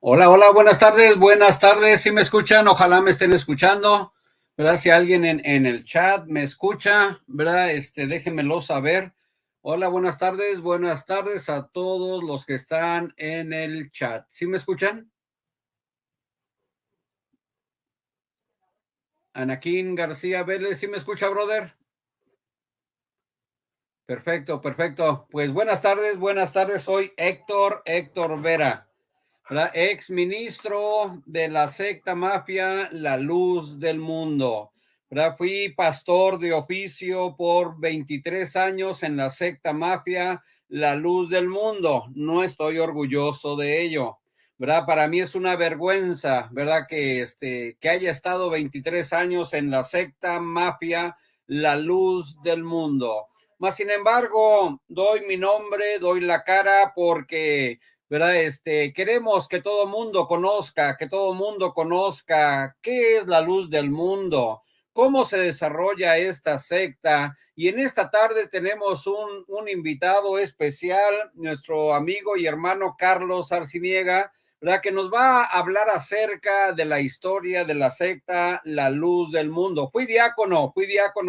Hola, hola, buenas tardes, si me escuchan, ojalá me estén escuchando, ¿verdad? Si alguien en el chat me escucha, ¿verdad? Déjenmelo saber. Hola, buenas tardes a todos los que están en el chat. ¿Sí me escuchan? Anaquín García Vélez, ¿sí me escucha, brother? Perfecto, perfecto. Pues buenas tardes, soy Héctor Vera. ¿Verdad? Ex ministro de la secta mafia La Luz del Mundo. ¿Verdad? Fui pastor de oficio por 23 años en la secta mafia La Luz del Mundo. No estoy orgulloso de ello. ¿Verdad? Para mí es una vergüenza, ¿verdad? Que haya estado 23 años en la secta mafia La Luz del Mundo. Más sin embargo, doy mi nombre, doy la cara porque, ¿verdad? Queremos que todo mundo conozca qué es la luz del mundo, cómo se desarrolla esta secta. Y en esta tarde tenemos un invitado especial, nuestro amigo y hermano Carlos Arciniega, ¿verdad? Que nos va a hablar acerca de la historia de la secta La Luz del Mundo. Fui diácono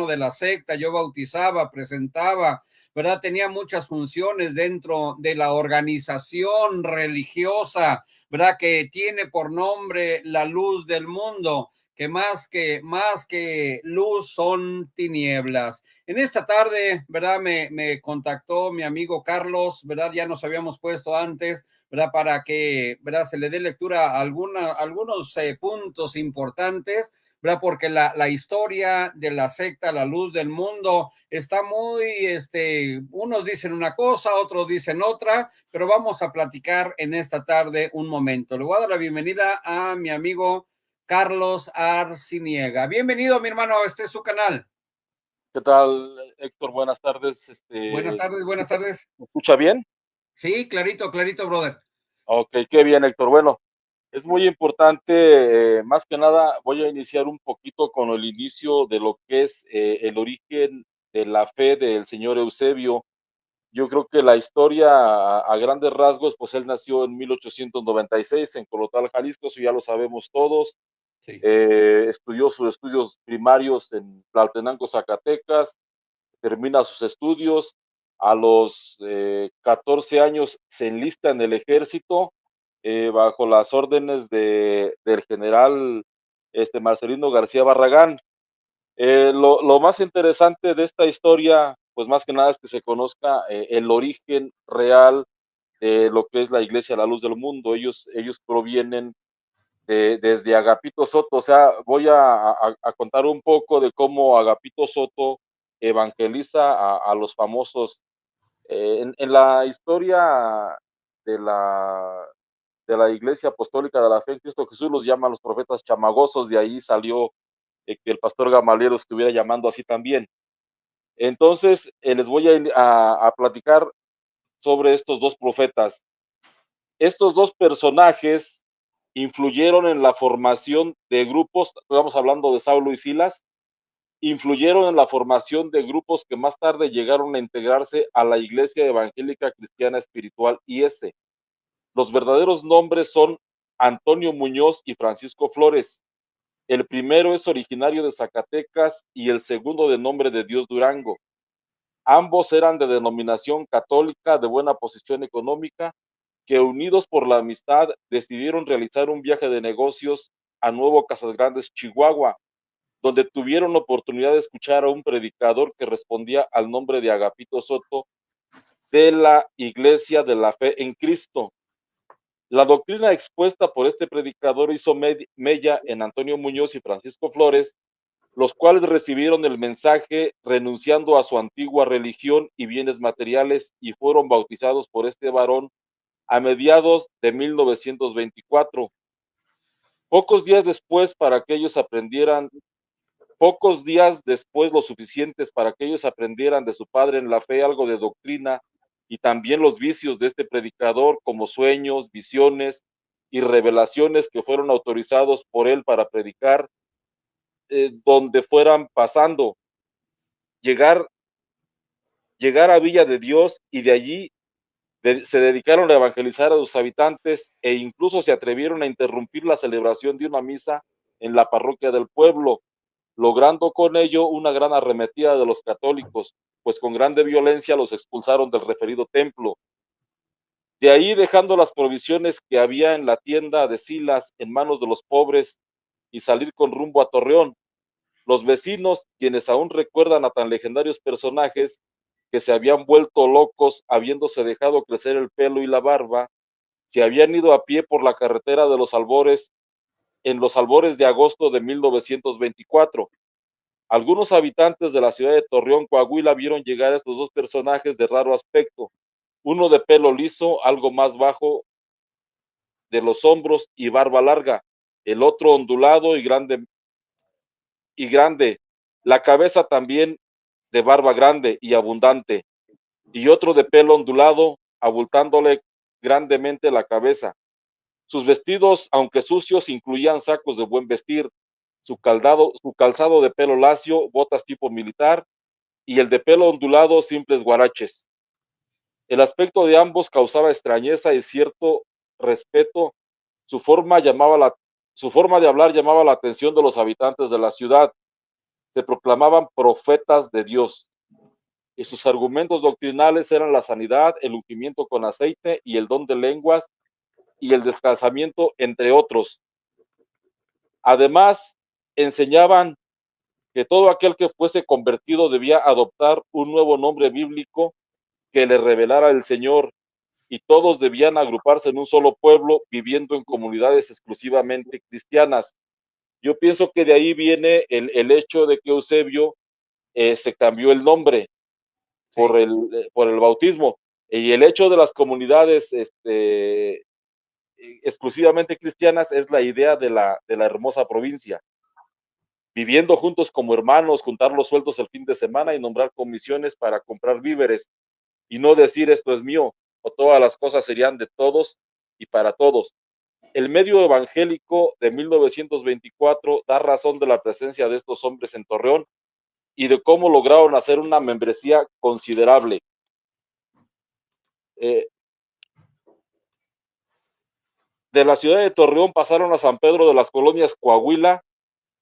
de la secta, yo bautizaba, presentaba, ¿verdad? Tenía muchas funciones dentro de la organización religiosa, ¿verdad? Que tiene por nombre La Luz del Mundo, que más que luz son tinieblas. En esta tarde, ¿verdad? Me contactó mi amigo Carlos, ¿verdad? Ya nos habíamos puesto antes, ¿verdad? Para que, ¿verdad? Se le dé lectura a algunos puntos importantes, ¿verdad? Porque la historia de la secta La Luz del Mundo está muy, unos dicen una cosa, otros dicen otra, pero vamos a platicar en esta tarde un momento. Le voy a dar la bienvenida a mi amigo Carlos Arciniega. Bienvenido, mi hermano, este es su canal. ¿Qué tal, Héctor? Buenas tardes. Buenas tardes. ¿Me escucha bien? Sí, clarito, clarito, brother. Ok, qué bien, Héctor. Bueno, es muy importante, más que nada, voy a iniciar un poquito con el inicio de lo que es el origen de la fe del señor Eusebio. Yo creo que la historia a grandes rasgos, pues él nació en 1896 en Colotal, Jalisco, eso ya lo sabemos todos. Sí. Estudió sus estudios primarios en Tlaltenango, Zacatecas, termina sus estudios, a los 14 años se enlista en el ejército bajo las órdenes del general Marcelino García Barragán. Lo más interesante de esta historia, pues más que nada es que se conozca el origen real de lo que es la Iglesia La Luz del Mundo. Ellos provienen desde Agapito Soto. O sea, voy a contar un poco de cómo Agapito Soto evangeliza a los famosos. En la historia de de la Iglesia Apostólica de la Fe en Cristo Jesús los llaman los profetas chamagosos, de ahí salió que el pastor Gamaliel los estuviera llamando así también. Entonces, les voy a platicar sobre estos dos profetas. Estos dos personajes influyeron en la formación de grupos, estamos hablando de Saulo y Silas, influyeron en la formación de grupos que más tarde llegaron a integrarse a la Iglesia Evangélica Cristiana Espiritual IS. Los verdaderos nombres son Antonio Muñoz y Francisco Flores. El primero es originario de Zacatecas y el segundo de Nombre de Dios Durango. Ambos eran de denominación católica de buena posición económica que unidos por la amistad decidieron realizar un viaje de negocios a Nuevo Casas Grandes, Chihuahua, donde tuvieron la oportunidad de escuchar a un predicador que respondía al nombre de Agapito Soto de la Iglesia de la Fe en Cristo. La doctrina expuesta por este predicador hizo mella en Antonio Muñoz y Francisco Flores, los cuales recibieron el mensaje renunciando a su antigua religión y bienes materiales y fueron bautizados por este varón a mediados de 1924. Pocos días después, para que ellos aprendieran, pocos días después lo suficientes para que ellos aprendieran de su padre en la fe algo de doctrina y también los vicios de este predicador como sueños, visiones y revelaciones que fueron autorizados por él para predicar donde fueran pasando, llegar, llegar a Villa de Dios y de allí se dedicaron a evangelizar a sus habitantes e incluso se atrevieron a interrumpir la celebración de una misa en la parroquia del pueblo, logrando con ello una gran arremetida de los católicos, pues con grande violencia los expulsaron del referido templo. De ahí, dejando las provisiones que había en la tienda de Silas en manos de los pobres y salir con rumbo a Torreón. Los vecinos, quienes aún recuerdan a tan legendarios personajes que se habían vuelto locos habiéndose dejado crecer el pelo y la barba, se habían ido a pie por la carretera de los Albores en los albores de agosto de 1924. Algunos habitantes de la ciudad de Torreón, Coahuila, vieron llegar a estos dos personajes de raro aspecto, uno de pelo liso, algo más bajo de los hombros y barba larga, el otro ondulado y grande, la cabeza también de barba grande y abundante, y otro de pelo ondulado, abultándole grandemente la cabeza. Sus vestidos, aunque sucios, incluían sacos de buen vestir, su calzado de pelo lacio, botas tipo militar, y el de pelo ondulado, simples guaraches. El aspecto de ambos causaba extrañeza y cierto respeto. Su forma, su forma de hablar llamaba la atención de los habitantes de la ciudad. Se proclamaban profetas de Dios, y sus argumentos doctrinales eran la sanidad, el ungimiento con aceite y el don de lenguas y el descalzamiento, entre otros. Además, enseñaban que todo aquel que fuese convertido debía adoptar un nuevo nombre bíblico que le revelara el Señor, y todos debían agruparse en un solo pueblo, viviendo en comunidades exclusivamente cristianas. Yo pienso que de ahí viene el hecho de que Eusebio se cambió el nombre Sí. por el bautismo, y el hecho de las comunidades exclusivamente cristianas es la idea de la hermosa provincia, viviendo juntos como hermanos, juntar los sueldos el fin de semana y nombrar comisiones para comprar víveres, y no decir esto es mío, o todas las cosas serían de todos y para todos. El medio evangélico de 1924 da razón de la presencia de estos hombres en Torreón y de cómo lograron hacer una membresía considerable. Eh, de la ciudad de Torreón pasaron a San Pedro de las Colonias, Coahuila.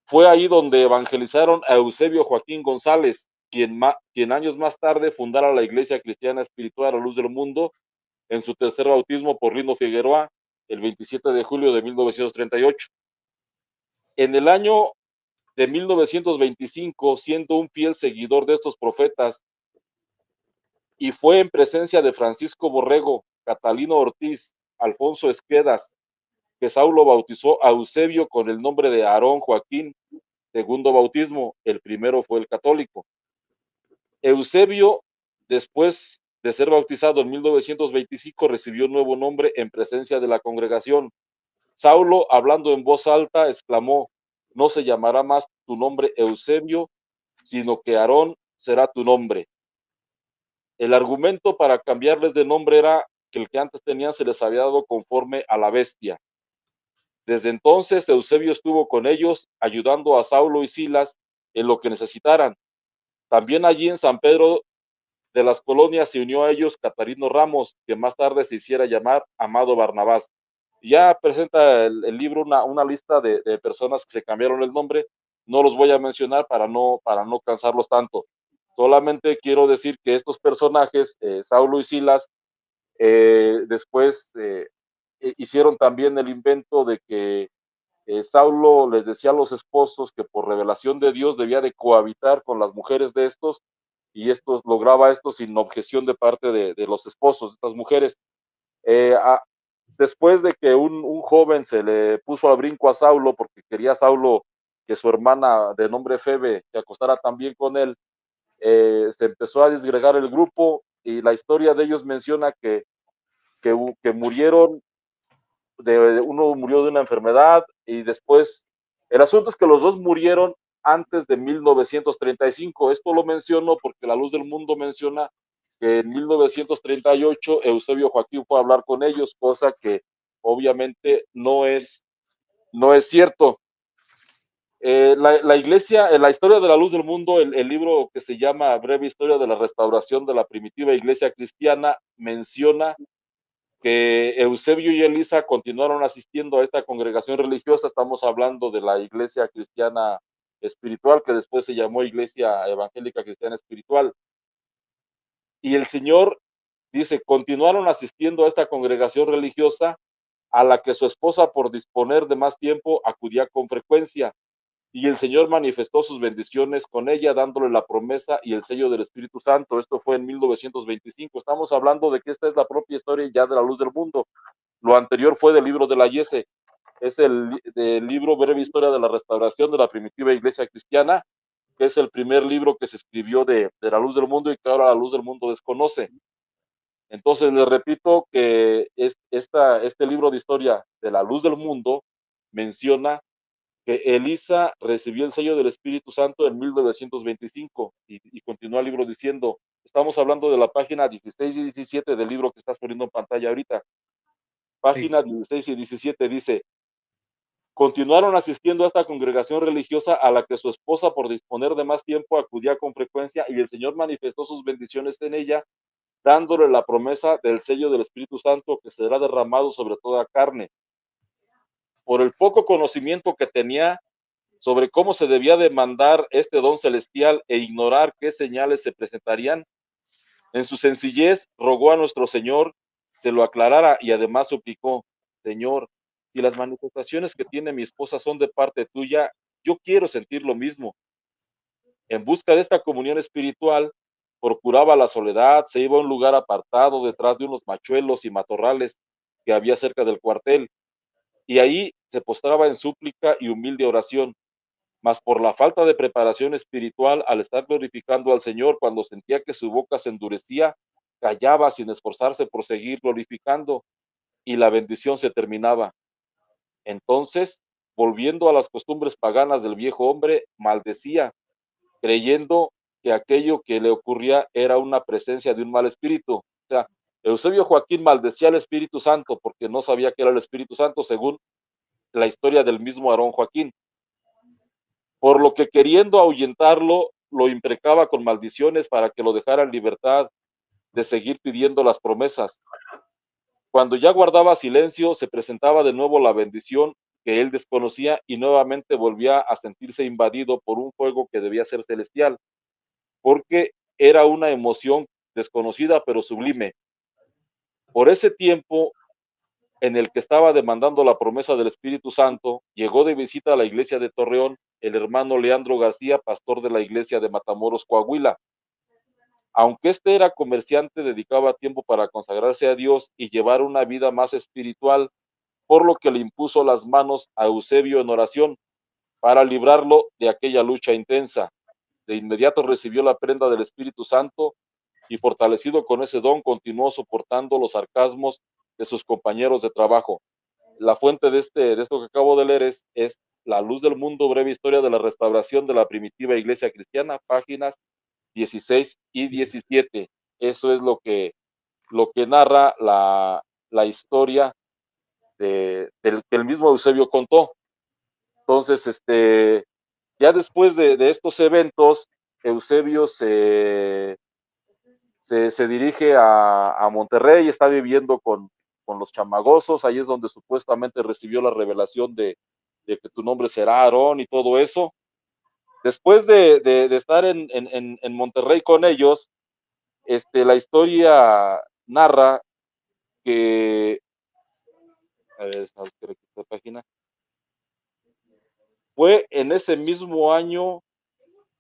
Fue ahí donde evangelizaron a Eusebio Joaquín González, quien años más tarde fundara la Iglesia Cristiana Espiritual a la Luz del Mundo en su tercer bautismo por Lino Figueroa el 27 de julio de 1938. En el año de 1925, siendo un fiel seguidor de estos profetas, y fue en presencia de Francisco Borrego, Catalino Ortiz, Alfonso Esquedas, que Saulo bautizó a Eusebio con el nombre de Aarón Joaquín, segundo bautismo, el primero fue el católico. Eusebio, después de ser bautizado en 1925, recibió un nuevo nombre en presencia de la congregación. Saulo, hablando en voz alta, exclamó: no se llamará más tu nombre Eusebio, sino que Aarón será tu nombre. El argumento para cambiarles de nombre era que el que antes tenían se les había dado conforme a la bestia. Desde entonces Eusebio estuvo con ellos, ayudando a Saulo y Silas en lo que necesitaran. También allí en San Pedro de las Colonias se unió a ellos Catarino Ramos, que más tarde se hiciera llamar Amado Barnabás. Ya presenta el libro una lista de personas que se cambiaron el nombre. No los voy a mencionar para no cansarlos tanto. Solamente quiero decir que estos personajes, Saulo y Silas, después hicieron también el invento de que Saulo les decía a los esposos que por revelación de Dios debía de cohabitar con las mujeres de estos, y estos lograba esto sin objeción de parte de los esposos de estas mujeres. Eh, a, Después de que un joven se le puso al brinco a Saulo porque quería Saulo que su hermana de nombre Febe se acostara también con él, se empezó a disgregar el grupo, y la historia de ellos menciona que murieron, uno murió de una enfermedad, y después, el asunto es que los dos murieron antes de 1935. Esto lo menciono porque La Luz del Mundo menciona que en 1938 Eusebio Joaquín fue a hablar con ellos, cosa que obviamente no es cierto. La iglesia, la historia de La Luz del Mundo, el libro que se llama Breve Historia de la Restauración de la Primitiva Iglesia Cristiana, menciona que Eusebio y Elisa continuaron asistiendo a esta congregación religiosa. Estamos hablando de la Iglesia Cristiana Espiritual, que después se llamó Iglesia Evangélica Cristiana Espiritual. Y el Señor dice, continuaron asistiendo a esta congregación religiosa a la que su esposa, por disponer de más tiempo, acudía con frecuencia. Y el Señor manifestó sus bendiciones con ella, dándole la promesa y el sello del Espíritu Santo. Esto fue en 1925. Estamos hablando de que esta es la propia historia ya de la luz del mundo. Lo anterior fue del libro de la Yese. Es el libro Breve Historia de la Restauración de la Primitiva Iglesia Cristiana, que es el primer libro que se escribió de la luz del mundo y que ahora la luz del mundo desconoce. Entonces les repito que este libro de historia de la luz del mundo menciona que Elisa recibió el sello del Espíritu Santo en 1925 y continúa el libro diciendo, estamos hablando de la página 16 y 17 del libro que estás poniendo en pantalla ahorita. Página 16 y 17 dice, continuaron asistiendo a esta congregación religiosa a la que su esposa, por disponer de más tiempo, acudía con frecuencia, y el Señor manifestó sus bendiciones en ella, dándole la promesa del sello del Espíritu Santo que será derramado sobre toda carne. Por el poco conocimiento que tenía sobre cómo se debía demandar este don celestial e ignorar qué señales se presentarían, en su sencillez rogó a nuestro Señor se lo aclarara y además suplicó, Señor, si las manifestaciones que tiene mi esposa son de parte tuya, yo quiero sentir lo mismo. En busca de esta comunión espiritual, procuraba la soledad, se iba a un lugar apartado detrás de unos machuelos y matorrales que había cerca del cuartel, y ahí se postraba en súplica y humilde oración. Mas por la falta de preparación espiritual, al estar glorificando al Señor, cuando sentía que su boca se endurecía, callaba sin esforzarse por seguir glorificando, y la bendición se terminaba. Entonces, volviendo a las costumbres paganas del viejo hombre, maldecía, creyendo que aquello que le ocurría era una presencia de un mal espíritu. O sea, Eusebio Joaquín maldecía al Espíritu Santo porque no sabía que era el Espíritu Santo, según la historia del mismo Aarón Joaquín. Por lo que, queriendo ahuyentarlo, lo imprecaba con maldiciones para que lo dejara en libertad de seguir pidiendo las promesas. Cuando ya guardaba silencio, se presentaba de nuevo la bendición que él desconocía y nuevamente volvía a sentirse invadido por un fuego que debía ser celestial, porque era una emoción desconocida pero sublime. Por ese tiempo en el que estaba demandando la promesa del Espíritu Santo, llegó de visita a la iglesia de Torreón el hermano Leandro García, pastor de la iglesia de Matamoros, Coahuila. Aunque este era comerciante, dedicaba tiempo para consagrarse a Dios y llevar una vida más espiritual, por lo que le impuso las manos a Eusebio en oración para librarlo de aquella lucha intensa. De inmediato recibió la prenda del Espíritu Santo y, fortalecido con ese don, continuó soportando los sarcasmos de sus compañeros de trabajo. La fuente de esto que acabo de leer es La Luz del Mundo, breve historia de la restauración de la primitiva iglesia cristiana, páginas 16 y 17. Eso es lo que narra la historia que el mismo Eusebio contó. Entonces, ya después de estos eventos, Eusebio se dirige a Monterrey, está viviendo con los chamagosos, ahí es donde supuestamente recibió la revelación de que tu nombre será Aarón y todo eso. Después de estar en Monterrey con ellos, la historia narra que, a ver, esta página, fue en ese mismo año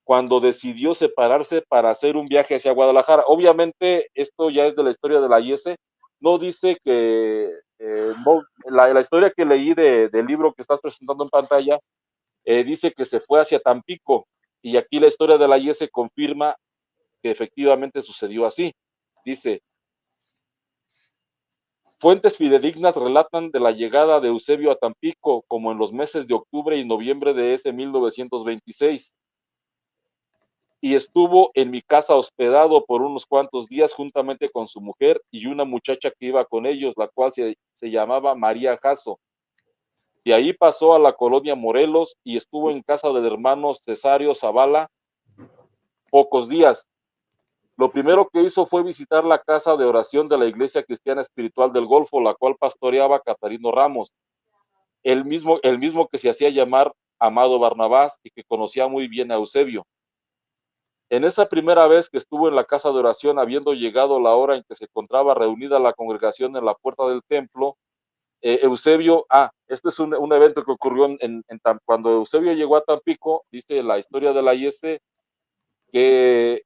cuando decidió separarse para hacer un viaje hacia Guadalajara. Obviamente, esto ya es de la historia de la IES, no dice que, no, la historia que leí del libro que estás presentando en pantalla, dice que se fue hacia Tampico, y aquí la historia de la IES confirma que efectivamente sucedió así. Dice, fuentes fidedignas relatan de la llegada de Eusebio a Tampico como en los meses de octubre y noviembre de ese 1926, y estuvo en mi casa hospedado por unos cuantos días juntamente con su mujer y una muchacha que iba con ellos, la cual se llamaba María Jasso. De ahí pasó a la colonia Morelos y estuvo en casa del hermano Cesario Zavala pocos días. Lo primero que hizo fue visitar la casa de oración de la Iglesia Cristiana Espiritual del Golfo, la cual pastoreaba Catarino Ramos, el mismo que se hacía llamar Amado Barnabás y que conocía muy bien a Eusebio. En esa primera vez que estuvo en la casa de oración, habiendo llegado la hora en que se encontraba reunida la congregación en la puerta del templo, Eusebio, este es un evento que ocurrió cuando Eusebio llegó a Tampico, dice la historia de la IS, que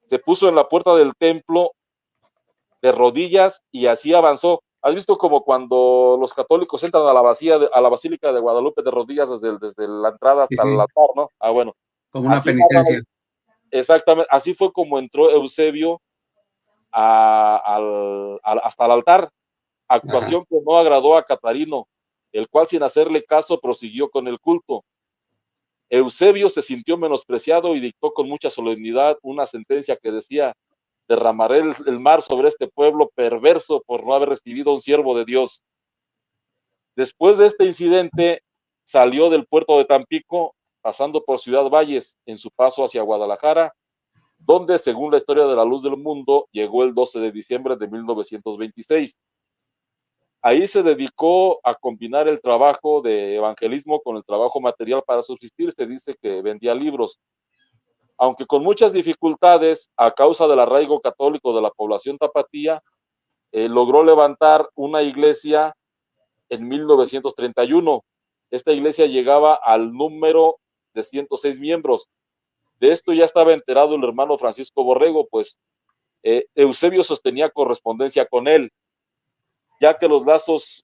se puso en la puerta del templo de rodillas y así avanzó. ¿Has visto como cuando los católicos entran a la Basílica de Guadalupe de rodillas desde la entrada Sí, hasta el sí, altar, ¿no? Bueno, como una así narran penitencia. exactamente, así fue como entró Eusebio hasta el altar, Ajá. actuación que no agradó a Catarino, el cual sin hacerle caso prosiguió con el culto. Eusebio se sintió menospreciado y dictó con mucha solemnidad una sentencia que decía: derramaré el mar sobre este pueblo perverso por no haber recibido un siervo de Dios. Después de este incidente, salió del puerto de Tampico, pasando por Ciudad Valles en su paso hacia Guadalajara, donde, según la historia de la Luz del Mundo, llegó el 12 de diciembre de 1926. Ahí se dedicó a combinar el trabajo de evangelismo con el trabajo material para subsistir. Se dice que vendía libros, aunque con muchas dificultades a causa del arraigo católico de la población tapatía. Logró levantar una iglesia en 1931. Esta iglesia llegaba al número de 106 miembros. De esto ya estaba enterado el hermano Francisco Borrego, pues Eusebio sostenía correspondencia con él, ya que los lazos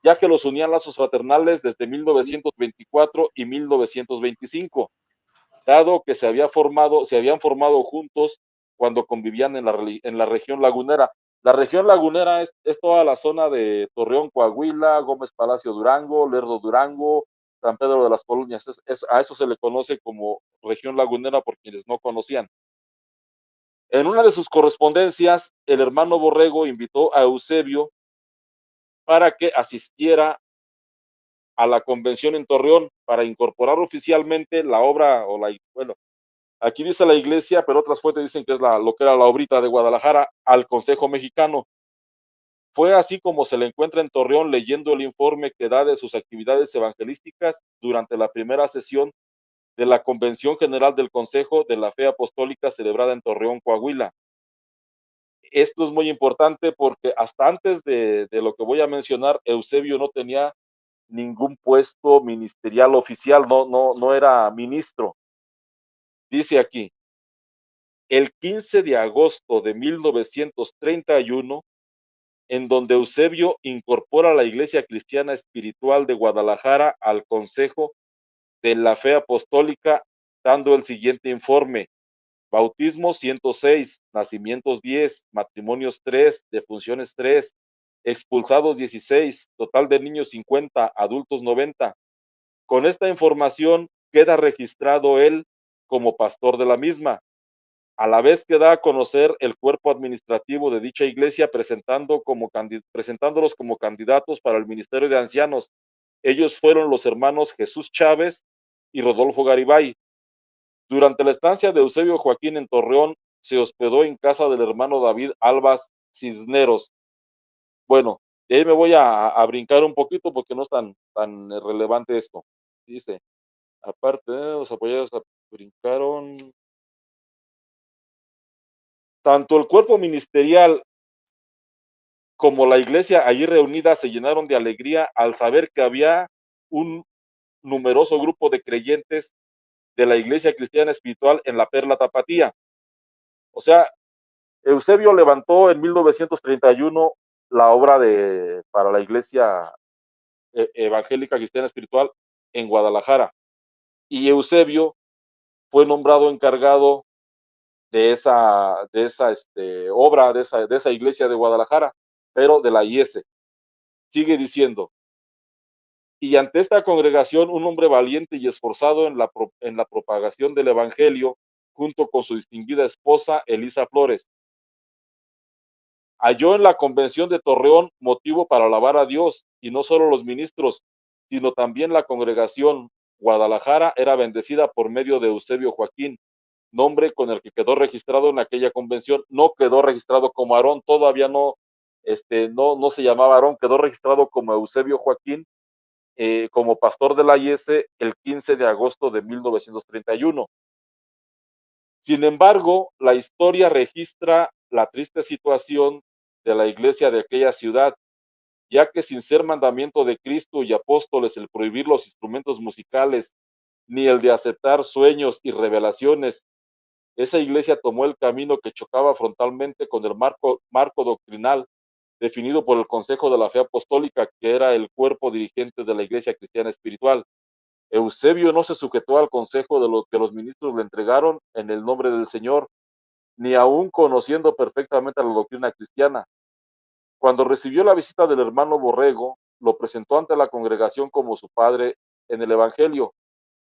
ya que los unían lazos fraternales desde 1924 y 1925, dado que se habían formado juntos cuando convivían en la región lagunera. La región lagunera es toda la zona de Torreón, Coahuila, Gómez Palacio, Durango, Lerdo, Durango, San Pedro de las Colonias. A eso se le conoce como región lagunera por quienes no conocían. En una de sus correspondencias, el hermano Borrego invitó a Eusebio para que asistiera a la convención en Torreón para incorporar oficialmente la obra bueno, aquí dice la iglesia, pero otras fuentes dicen que es lo que era la obrita de Guadalajara, al Consejo Mexicano. Fue así como se le encuentra en Torreón leyendo el informe que da de sus actividades evangelísticas durante la primera sesión de la Convención General del Consejo de la Fe Apostólica celebrada en Torreón, Coahuila. Esto es muy importante porque hasta antes de lo que voy a mencionar, Eusebio no tenía ningún puesto ministerial oficial, no era ministro. Dice aquí, el 15 de agosto de 1931, en donde Eusebio incorpora la Iglesia Cristiana Espiritual de Guadalajara al Consejo de la Fe Apostólica, dando el siguiente informe: bautismos 106, nacimientos 10, matrimonios 3, defunciones 3, expulsados 16, total de niños 50, adultos 90. Con esta información queda registrado él como pastor de la misma, a la vez que da a conocer el cuerpo administrativo de dicha iglesia presentándolos como candidatos para el ministerio de ancianos. Ellos fueron los hermanos Jesús Chávez y Rodolfo Garibay. Durante la estancia de Eusebio Joaquín en Torreón, se hospedó en casa del hermano David Albas Cisneros. Bueno, de ahí me voy a brincar un poquito porque no es tan relevante esto. Dice, aparte, los apoyados brincaron. Tanto el cuerpo ministerial como la iglesia allí reunida se llenaron de alegría al saber que había un numeroso grupo de creyentes de la Iglesia Cristiana Espiritual en la Perla Tapatía. O sea, Eusebio levantó en 1931 la obra para la Iglesia Evangélica Cristiana Espiritual en Guadalajara. Y Eusebio fue nombrado encargado de esa obra, de esa iglesia de Guadalajara, pero de la IS. Sigue diciendo, y ante esta congregación un hombre valiente y esforzado en la propagación del Evangelio, junto con su distinguida esposa Elisa Flores, halló en la convención de Torreón motivo para alabar a Dios, y no solo los ministros, sino también la congregación. Guadalajara era bendecida por medio de Eusebio Joaquín, nombre con el que quedó registrado en aquella convención. No quedó registrado como Aarón, todavía no, no se llamaba Aarón, quedó registrado como Eusebio Joaquín, como pastor de la IS el 15 de agosto de 1931. Sin embargo, la historia registra la triste situación de la iglesia de aquella ciudad, ya que sin ser mandamiento de Cristo y apóstoles el prohibir los instrumentos musicales, ni el de aceptar sueños y revelaciones, esa iglesia tomó el camino que chocaba frontalmente con el marco doctrinal definido por el Consejo de la Fe Apostólica, que era el cuerpo dirigente de la iglesia cristiana espiritual. Eusebio no se sujetó al consejo de lo que los ministros le entregaron en el nombre del Señor, ni aún conociendo perfectamente la doctrina cristiana. Cuando recibió la visita del hermano Borrego, lo presentó ante la congregación como su padre en el Evangelio,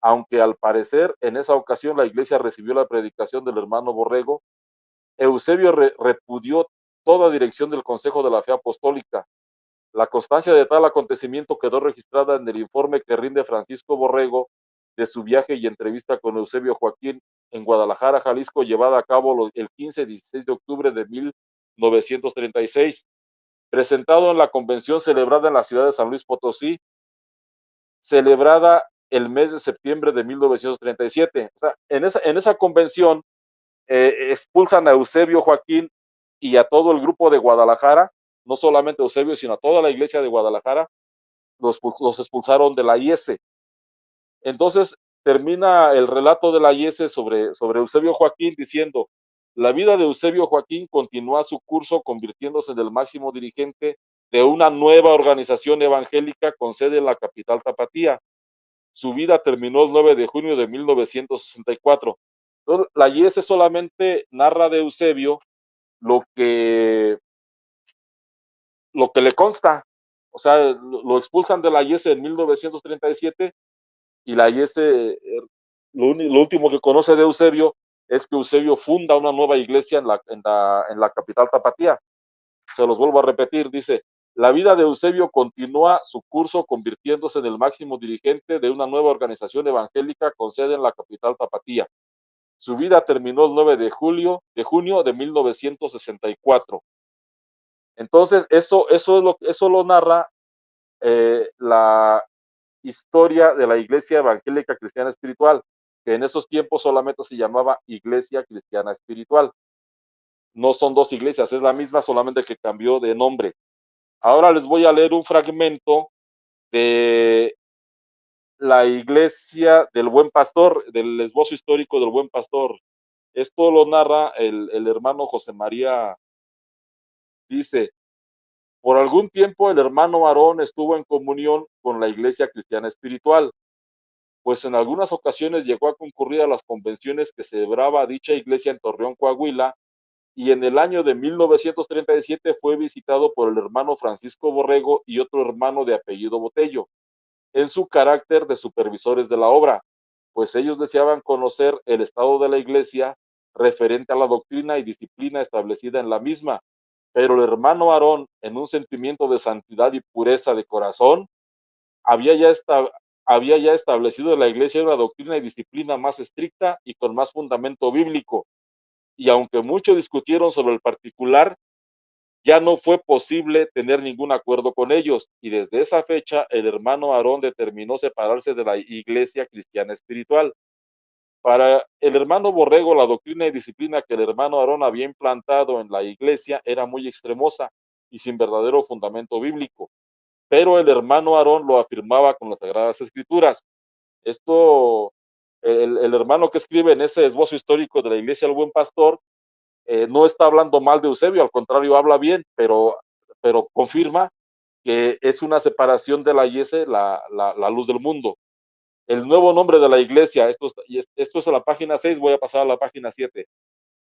aunque al parecer en esa ocasión la iglesia recibió la predicación del hermano Borrego. Eusebio repudió toda dirección del Consejo de la Fe Apostólica. La constancia de tal acontecimiento quedó registrada en el informe que rinde Francisco Borrego de su viaje y entrevista con Eusebio Joaquín en Guadalajara, Jalisco, llevada a cabo el 15 y 16 de octubre de 1936, presentado en la convención celebrada en la ciudad de San Luis Potosí, celebrada el mes de septiembre de 1937. O sea, en esa convención expulsan a Eusebio Joaquín y a todo el grupo de Guadalajara, no solamente a Eusebio, sino a toda la iglesia de Guadalajara, los expulsaron de la IS. Entonces termina el relato de la IS sobre Eusebio Joaquín diciendo: la vida de Eusebio Joaquín continúa su curso convirtiéndose en el máximo dirigente de una nueva organización evangélica con sede en la capital tapatía. Su vida terminó el 9 de junio de 1964. Entonces, la IS solamente narra de Eusebio lo que, lo que le consta. O sea, lo expulsan de la IS en 1937 y la IS, lo último que conoce de Eusebio es que Eusebio funda una nueva iglesia en la capital tapatía. Se los vuelvo a repetir, dice: la vida de Eusebio continúa su curso convirtiéndose en el máximo dirigente de una nueva organización evangélica con sede en la capital tapatía. Su vida terminó el 9 de junio de 1964. Entonces, eso lo narra la historia de la Iglesia Evangélica Cristiana Espiritual, que en esos tiempos solamente se llamaba Iglesia Cristiana Espiritual. No son dos iglesias, es la misma, solamente que cambió de nombre. Ahora les voy a leer un fragmento de la Iglesia del Buen Pastor, del esbozo histórico del Buen Pastor. Esto lo narra el hermano José María. Dice: por algún tiempo el hermano Aarón estuvo en comunión con la Iglesia Cristiana Espiritual, pues en algunas ocasiones llegó a concurrir a las convenciones que celebraba dicha iglesia en Torreón, Coahuila, y en el año de 1937 fue visitado por el hermano Francisco Borrego y otro hermano de apellido Botello, en su carácter de supervisores de la obra, pues ellos deseaban conocer el estado de la iglesia referente a la doctrina y disciplina establecida en la misma. Pero el hermano Aarón, en un sentimiento de santidad y pureza de corazón, había ya, había ya establecido en la iglesia una doctrina y disciplina más estricta y con más fundamento bíblico. Y aunque mucho discutieron sobre el particular, ya no fue posible tener ningún acuerdo con ellos, y desde esa fecha el hermano Aarón determinó separarse de la iglesia cristiana espiritual. Para el hermano Borrego, la doctrina y disciplina que el hermano Aarón había implantado en la iglesia era muy extremosa y sin verdadero fundamento bíblico, pero el hermano Aarón lo afirmaba con las Sagradas Escrituras. Esto, el hermano que escribe en ese esbozo histórico de la iglesia del Buen Pastor, no está hablando mal de Eusebio, al contrario, habla bien, pero confirma que es una separación de la IS, la luz del mundo. El nuevo nombre de la iglesia, esto es a la página 6, voy a pasar a la página 7.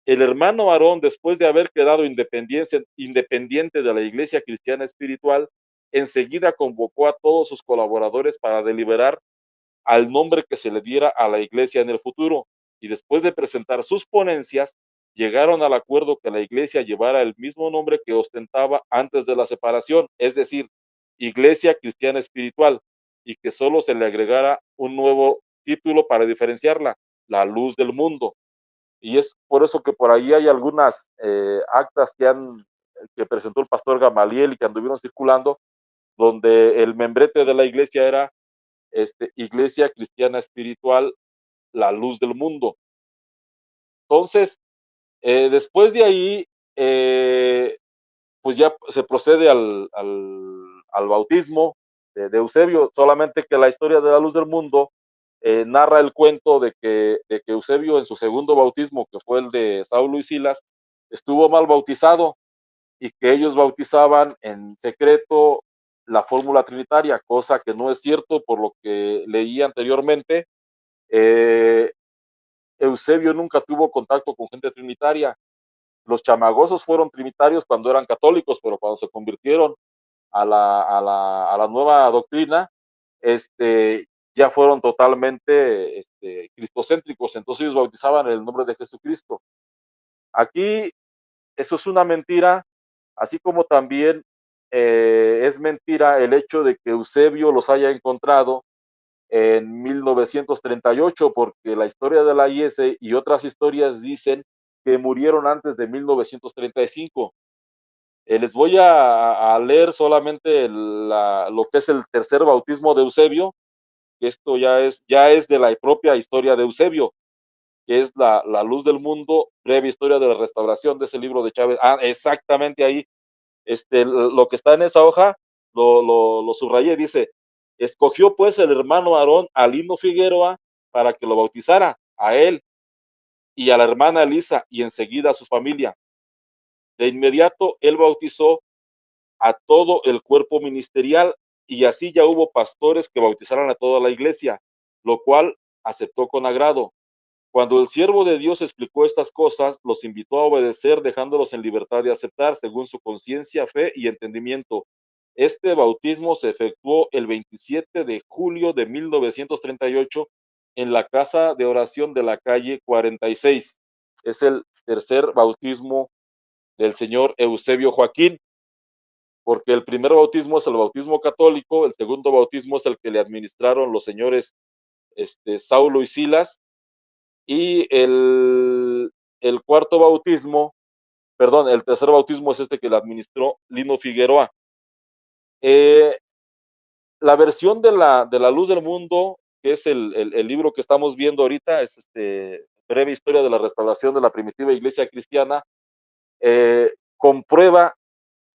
El hermano Aarón, después de haber quedado independiente de la iglesia cristiana espiritual, enseguida convocó a todos sus colaboradores para deliberar al nombre que se le diera a la iglesia en el futuro, y después de presentar sus ponencias, llegaron al acuerdo que la iglesia llevara el mismo nombre que ostentaba antes de la separación, es decir, Iglesia Cristiana Espiritual, y que solo se le agregara un nuevo título para diferenciarla: la luz del mundo. y es por eso que por ahí hay algunas actas que presentó el pastor Gamaliel y que anduvieron circulando, donde el membrete de la iglesia era Iglesia Cristiana Espiritual, la luz del mundo. Entonces, después de ahí, pues ya se procede al bautismo de Eusebio, solamente que la historia de la luz del mundo narra el cuento de que Eusebio en su segundo bautismo, que fue el de Saulo y Silas, estuvo mal bautizado y que ellos bautizaban en secreto la fórmula trinitaria, cosa que no es cierto por lo que leí anteriormente. Eh, Eusebio nunca tuvo contacto con gente trinitaria. Los chamagosos fueron trinitarios cuando eran católicos, pero cuando se convirtieron a la nueva doctrina, ya fueron totalmente cristocéntricos, entonces ellos bautizaban en el nombre de Jesucristo. Aquí eso es una mentira, así como también es mentira el hecho de que Eusebio los haya encontrado en 1938, porque la historia de la IS y otras historias dicen que murieron antes de 1935. Les voy a leer solamente lo que es el tercer bautismo de Eusebio, que esto ya es de la propia historia de Eusebio, que es la luz del mundo, breve historia de la restauración, de ese libro de Chávez. Exactamente ahí, lo que está en esa hoja, lo subrayé, dice, escogió pues el hermano Aarón a Lino Figueroa para que lo bautizara, a él y a la hermana Elisa, y enseguida a su familia. De inmediato él bautizó a todo el cuerpo ministerial, y así ya hubo pastores que bautizaran a toda la iglesia, lo cual aceptó con agrado. Cuando el siervo de Dios explicó estas cosas, los invitó a obedecer, dejándolos en libertad de aceptar según su conciencia, fe y entendimiento. Este bautismo se efectuó el 27 de julio de 1938 en la casa de oración de la calle 46. Es el tercer bautismo del señor Eusebio Joaquín, porque el primer bautismo es el bautismo católico, el segundo bautismo es el que le administraron los señores Saulo y Silas, y el cuarto bautismo, perdón, el tercer bautismo es este que le administró Lino Figueroa. La versión de la luz del mundo, que es el libro que estamos viendo ahorita, es breve historia de la restauración de la primitiva iglesia cristiana, comprueba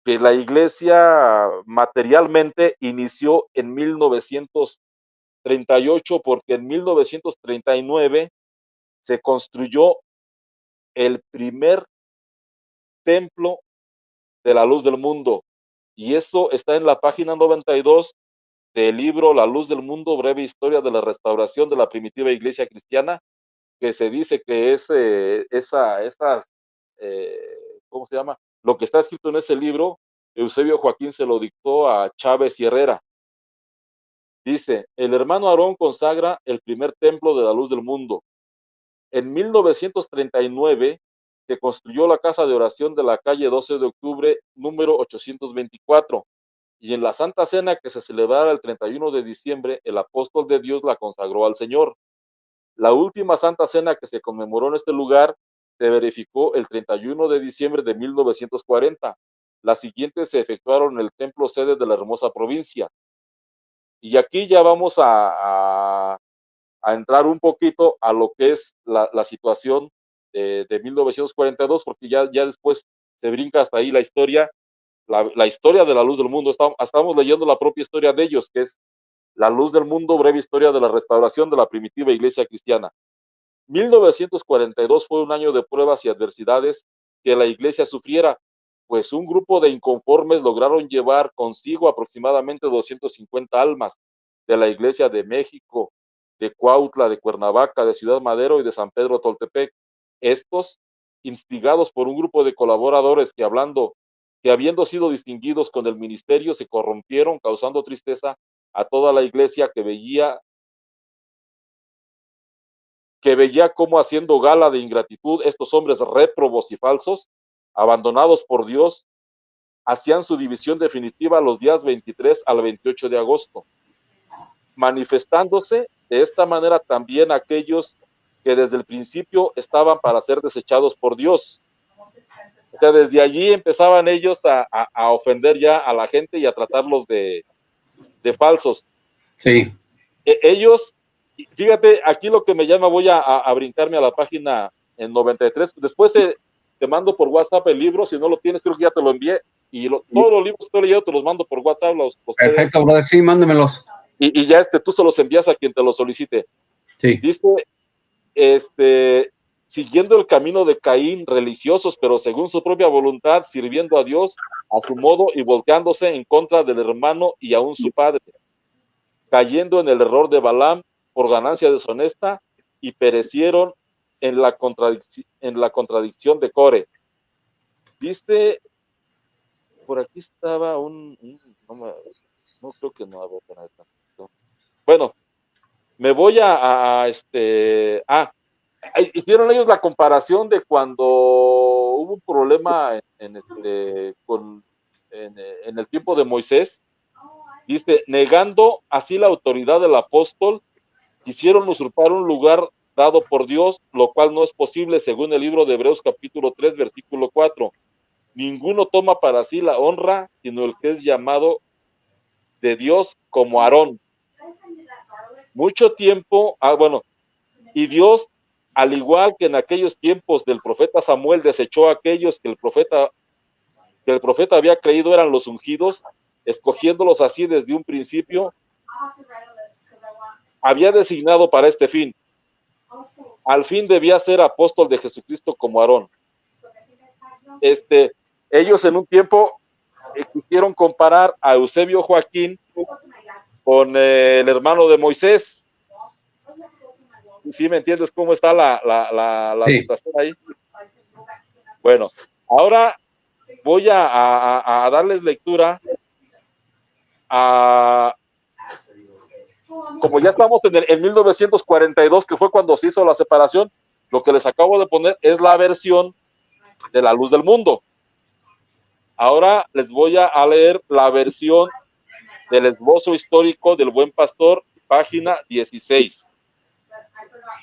que la iglesia materialmente inició en 1938, porque en 1939 se construyó el primer templo de la luz del mundo. Y eso está en la página 92 del libro La luz del mundo, breve historia de la restauración de la primitiva iglesia cristiana, que se dice que es ¿cómo se llama? Lo que está escrito en ese libro, Eusebio Joaquín se lo dictó a Chávez y Herrera. Dice, el hermano Aarón consagra el primer templo de la luz del mundo. En 1939 se construyó la casa de oración de la calle 12 de octubre, número 824, y en la Santa Cena que se celebrara el 31 de diciembre, el apóstol de Dios la consagró al Señor. La última Santa Cena que se conmemoró en este lugar se verificó el 31 de diciembre de 1940. Las siguientes se efectuaron en el templo sede de la hermosa provincia. Y aquí ya vamos a entrar un poquito a lo que es la situación de 1942, porque ya después se brinca hasta ahí la historia, la historia de la luz del mundo. Estamos leyendo la propia historia de ellos, que es la luz del mundo, breve historia de la restauración de la primitiva iglesia cristiana. 1942 fue un año de pruebas y adversidades que la iglesia sufriera, pues un grupo de inconformes lograron llevar consigo aproximadamente 250 almas de la iglesia de México, de Cuautla, de Cuernavaca, de Ciudad Madero y de San Pedro Toltepec. Estos, instigados por un grupo de colaboradores que habiendo sido distinguidos con el ministerio, se corrompieron, causando tristeza a toda la iglesia que veía cómo, haciendo gala de ingratitud, estos hombres réprobos y falsos, abandonados por Dios, hacían su división definitiva los días 23 al 28 de agosto, manifestándose de esta manera también aquellos que desde el principio estaban para ser desechados por Dios. O sea, desde allí empezaban ellos a ofender ya a la gente y a tratarlos de falsos. Sí. Ellos, fíjate, aquí lo que me llama, voy a brincarme a la página en 93, después te mando por WhatsApp el libro, si no lo tienes, creo que ya te lo envié, y todos los libros que estoy leyendo te los mando por WhatsApp, los Perfecto, brother, sí, mándemelos. Y ya tú se los envías a quien te los solicite. Sí. Dice, siguiendo el camino de Caín, religiosos, pero según su propia voluntad, sirviendo a Dios a su modo y volteándose en contra del hermano y aún su padre, cayendo en el error de Balaam por ganancia deshonesta y perecieron en la contradicción de Core. Dice, por aquí estaba no creo que no, a ver, bueno, me voy hicieron ellos la comparación de cuando hubo un problema en el tiempo de Moisés. Dice, negando así la autoridad del apóstol, quisieron usurpar un lugar dado por Dios, lo cual no es posible según el libro de Hebreos capítulo 3, versículo 4. Ninguno toma para sí la honra, sino el que es llamado de Dios como Aarón. Mucho tiempo, y Dios, al igual que en aquellos tiempos del profeta Samuel, desechó a aquellos que el profeta había creído eran los ungidos, escogiéndolos así desde un principio, había designado para este fin. Al fin debía ser apóstol de Jesucristo como Aarón. Ellos en un tiempo quisieron comparar a Eusebio Joaquín con el hermano de Moisés. ¿Sí me entiendes cómo está la Sí. situación ahí? Bueno, ahora voy a darles lectura como ya estamos en 1942, que fue cuando se hizo la separación, lo que les acabo de poner es la versión de La Luz del Mundo. Ahora les voy a leer la versión del esbozo histórico del Buen Pastor, página 16.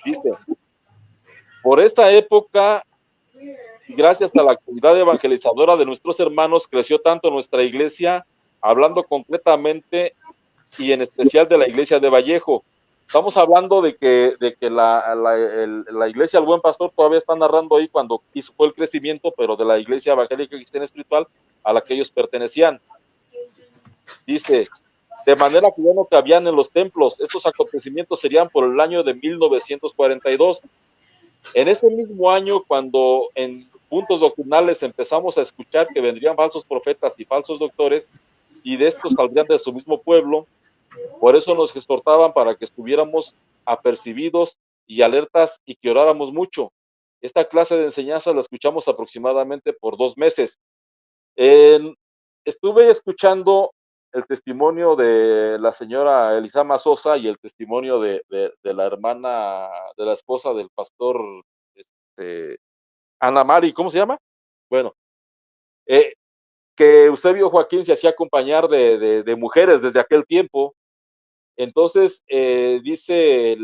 Dice, por esta época, gracias a la actividad evangelizadora de nuestros hermanos, creció tanto nuestra iglesia, hablando concretamente y en especial de la iglesia de Vallejo. Estamos hablando de que la iglesia del Buen Pastor todavía está narrando ahí cuando fue el crecimiento, pero de la iglesia evangélica cristiana espiritual a la que ellos pertenecían. Dice, de manera que ya no cabían en los templos. Estos acontecimientos serían por el año de 1942. En ese mismo año, cuando en puntos doctrinales empezamos a escuchar que vendrían falsos profetas y falsos doctores, y de estos saldrían de su mismo pueblo, por eso nos exhortaban para que estuviéramos apercibidos y alertas y que oráramos mucho. Esta clase de enseñanza la escuchamos aproximadamente por 2 meses. Estuve escuchando el testimonio de la señora Elisama Sosa y el testimonio de la hermana, de la esposa del pastor Ana Mari, ¿cómo se llama? Bueno, que Eusebio Joaquín se hacía acompañar de mujeres desde aquel tiempo. Entonces, dice,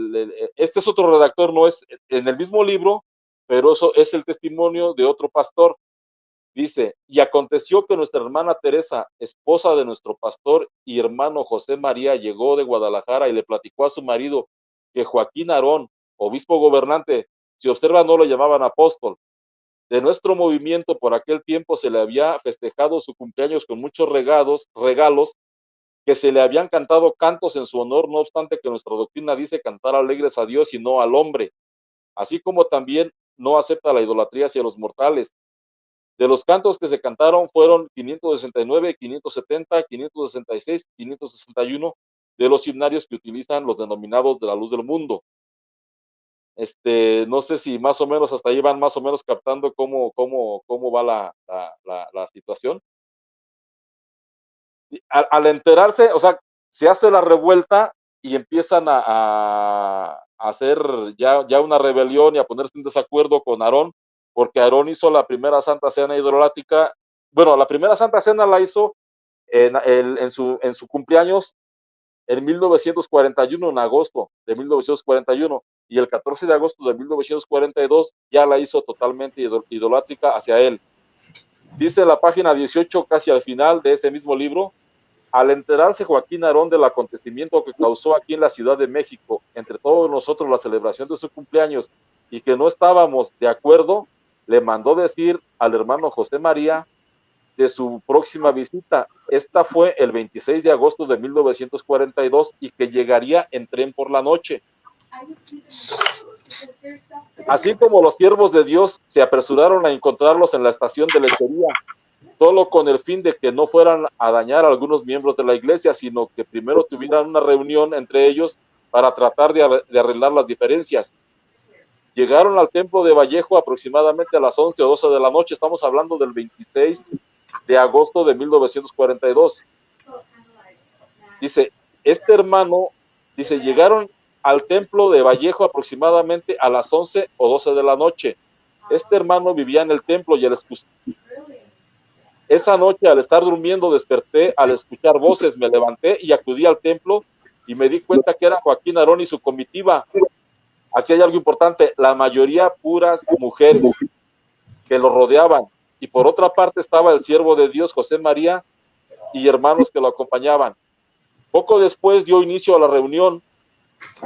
este es otro redactor, no es en el mismo libro, pero eso es el testimonio de otro pastor. Dice, y aconteció que nuestra hermana Teresa, esposa de nuestro pastor y hermano José María, llegó de Guadalajara y le platicó a su marido que Joaquín Aarón, obispo gobernante, si observa no lo llamaban apóstol, de nuestro movimiento por aquel tiempo se le había festejado su cumpleaños con muchos regalos, que se le habían cantado cantos en su honor, no obstante que nuestra doctrina dice cantar alegres a Dios y no al hombre, así como también no acepta la idolatría hacia los mortales. De los cantos que se cantaron fueron 569, 570, 566, 561 de los himnarios que utilizan los denominados de la luz del mundo. No sé si más o menos hasta ahí van más o menos captando cómo va la situación. Al enterarse, o sea, se hace la revuelta y empiezan a hacer ya una rebelión y a ponerse en desacuerdo con Aarón, porque Aarón hizo la primera Santa Cena hidrolática. Bueno, la primera Santa Cena la hizo en su cumpleaños en 1941, en agosto de 1941. y el 14 de agosto de 1942 ya la hizo totalmente idolátrica hacia él. Dice la página 18, casi al final de ese mismo libro: al enterarse Joaquín Arón del acontecimiento que causó aquí en la Ciudad de México, entre todos nosotros, la celebración de su cumpleaños, y que no estábamos de acuerdo, le mandó decir al hermano José María de su próxima visita. Esta fue el 26 de agosto de 1942 y que llegaría en tren por la noche. Así como los siervos de Dios se apresuraron a encontrarlos en la estación de lechería, solo con el fin de que no fueran a dañar a algunos miembros de la iglesia, sino que primero tuvieran una reunión entre ellos para tratar de arreglar las diferencias. Llegaron al templo de Vallejo aproximadamente a las 11 o 12 de la noche, estamos hablando del 26 de agosto de 1942. Dice, este hermano, dice, llegaron al templo de Vallejo aproximadamente a las 11 o 12 de la noche. Este hermano vivía en el templo y esa noche, al estar durmiendo, desperté al escuchar voces, me levanté y acudí al templo y me di cuenta que era Joaquín Arón y su comitiva. Aquí hay algo importante, la mayoría puras mujeres que lo rodeaban, y por otra parte estaba el siervo de Dios, José María, y hermanos que lo acompañaban. Poco después dio inicio a la reunión.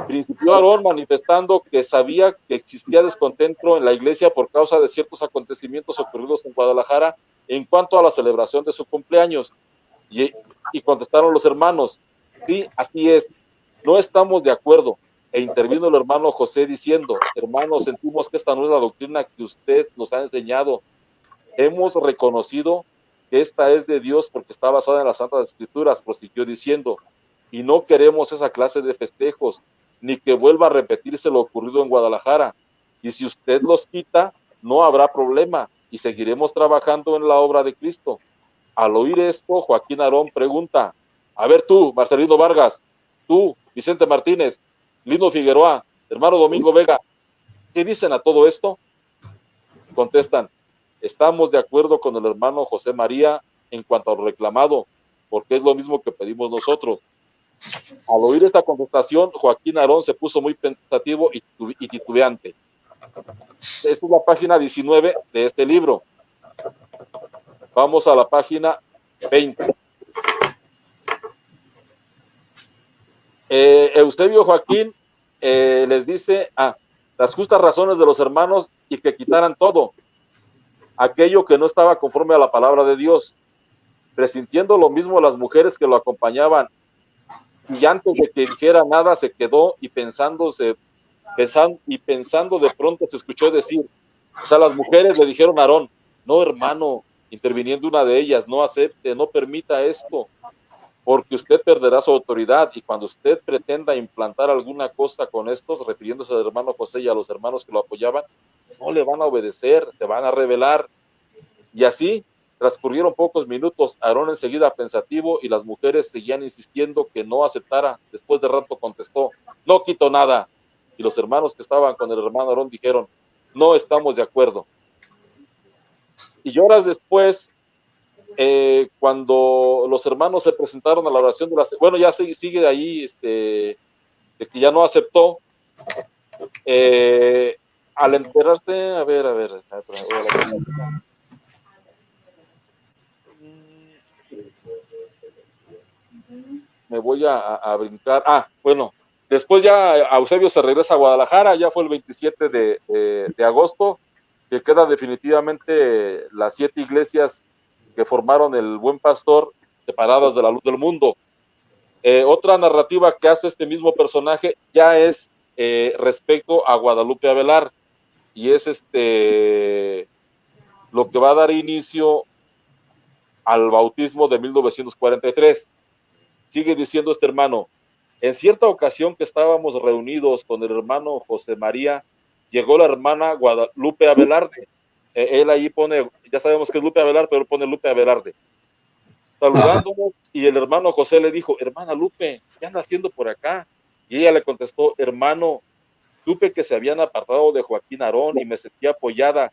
Principió Arón manifestando que sabía que existía descontento en la iglesia por causa de ciertos acontecimientos ocurridos en Guadalajara en cuanto a la celebración de su cumpleaños. Y contestaron los hermanos, sí, así es, no estamos de acuerdo. E intervino el hermano José diciendo, hermanos, sentimos que esta no es la doctrina que usted nos ha enseñado. Hemos reconocido que esta es de Dios porque está basada en las Santas Escrituras, prosiguió diciendo, y no queremos esa clase de festejos, ni que vuelva a repetirse lo ocurrido en Guadalajara. Y si usted los quita, no habrá problema, y seguiremos trabajando en la obra de Cristo. Al oír esto, Joaquín Arón pregunta, a ver tú, Marcelino Vargas, tú, Vicente Martínez, Lino Figueroa, hermano Domingo Vega, ¿qué dicen a todo esto? Contestan, estamos de acuerdo con el hermano José María en cuanto a lo reclamado, porque es lo mismo que pedimos nosotros. Al oír esta contestación, Joaquín Arón se puso muy pensativo y titubeante. Esta es la página 19 de este libro. Vamos a la página 20. Eusebio Joaquín les dice, las justas razones de los hermanos y que quitaran todo aquello que no estaba conforme a la palabra de Dios, presintiendo lo mismo las mujeres que lo acompañaban, y antes de que dijera nada se quedó y pensando de pronto se escuchó decir, o sea, las mujeres le dijeron a Aarón, no hermano, interviniendo una de ellas, no acepte, no permita esto, porque usted perderá su autoridad, y cuando usted pretenda implantar alguna cosa con estos, refiriéndose al hermano José y a los hermanos que lo apoyaban, no le van a obedecer, te van a rebelar. Y así transcurrieron pocos minutos, Aarón enseguida pensativo, y las mujeres seguían insistiendo que no aceptara. Después de rato contestó, no quito nada. Y los hermanos que estaban con el hermano Aarón dijeron, no estamos de acuerdo. Y horas después, cuando los hermanos se presentaron a la oración de la... Bueno, ya sigue ahí, de que ya no aceptó, al enterarse, a ver, me voy a brincar. Bueno, después ya Eusebio se regresa a Guadalajara, ya fue el 27 de agosto, que queda definitivamente las 7 iglesias que formaron el Buen Pastor separadas de la luz del mundo. Otra narrativa que hace este mismo personaje ya es respecto a Guadalupe Avelar, y es lo que va a dar inicio al bautismo de 1943. Sigue diciendo este hermano, en cierta ocasión que estábamos reunidos con el hermano José María, llegó la hermana Guadalupe Avelarde. Él ahí pone, ya sabemos que es Lupe Avelar, pero pone Lupe Avelarde. Saludándonos, y el hermano José le dijo, hermana Lupe, ¿qué anda haciendo por acá? Y ella le contestó, hermano, supe que se habían apartado de Joaquín Arón y me sentí apoyada,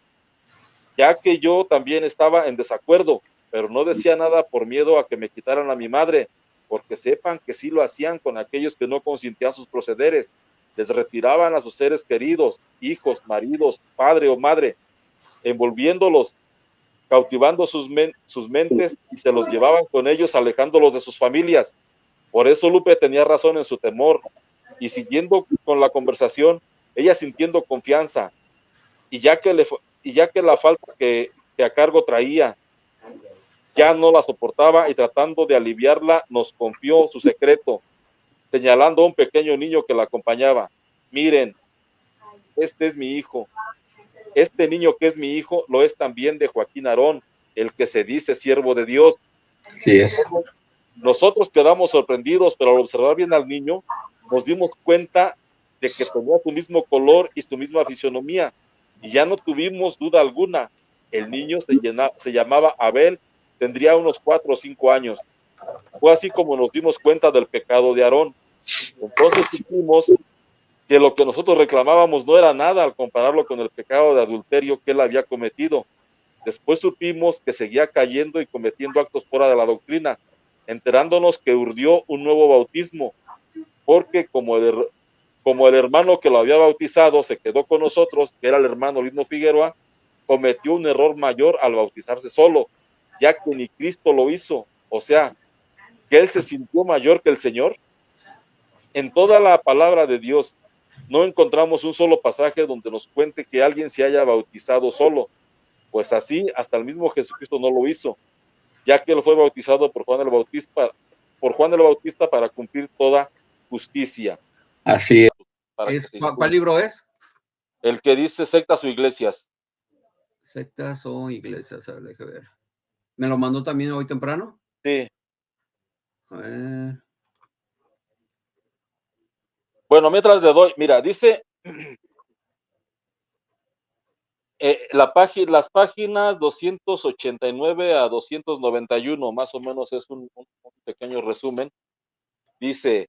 ya que yo también estaba en desacuerdo, pero no decía nada por miedo a que me quitaran a mi madre, porque sepan que sí lo hacían con aquellos que no consentían sus procederes. les retiraban a sus seres queridos, hijos, maridos, padre o madre, envolviéndolos, cautivando sus mentes y se los llevaban con ellos, alejándolos de sus familias. Por eso Lupe tenía razón en su temor, y siguiendo con la conversación, ella sintiendo confianza, y ya que la falta que a cargo traía ya no la soportaba, y tratando de aliviarla, nos confió su secreto, señalando a un pequeño niño que la acompañaba. Miren, este es mi hijo. Este niño que es mi hijo lo es también de Joaquín Aarón, el que se dice siervo de Dios. Sí es. Nosotros quedamos sorprendidos, pero al observar bien al niño, nos dimos cuenta de que tenía su mismo color y su misma fisonomía, y ya no tuvimos duda alguna. El niño se llamaba Abel, tendría unos 4 o 5 años. Fue así como nos dimos cuenta del pecado de Aarón. Entonces supimos que lo que nosotros reclamábamos no era nada al compararlo con el pecado de adulterio que él había cometido. Después supimos que seguía cayendo y cometiendo actos fuera de la doctrina, enterándonos que urdió un nuevo bautismo, porque como el hermano que lo había bautizado se quedó con nosotros, que era el hermano Lino Figueroa, cometió un error mayor al bautizarse solo, ya que ni Cristo lo hizo. O sea, que él se sintió mayor que el Señor. En toda la palabra de Dios no encontramos un solo pasaje donde nos cuente que alguien se haya bautizado solo. Pues así, hasta el mismo Jesucristo no lo hizo, ya que él fue bautizado por Juan el Bautista para cumplir toda justicia. Así es. ¿Cuál libro es? El que dice sectas o iglesias. Sectas o iglesias, a ver, déjame ver. ¿Me lo mandó también hoy temprano? Sí. A ver. Bueno, mientras le doy, mira, dice las páginas 289 a 291, más o menos es un pequeño resumen. Dice,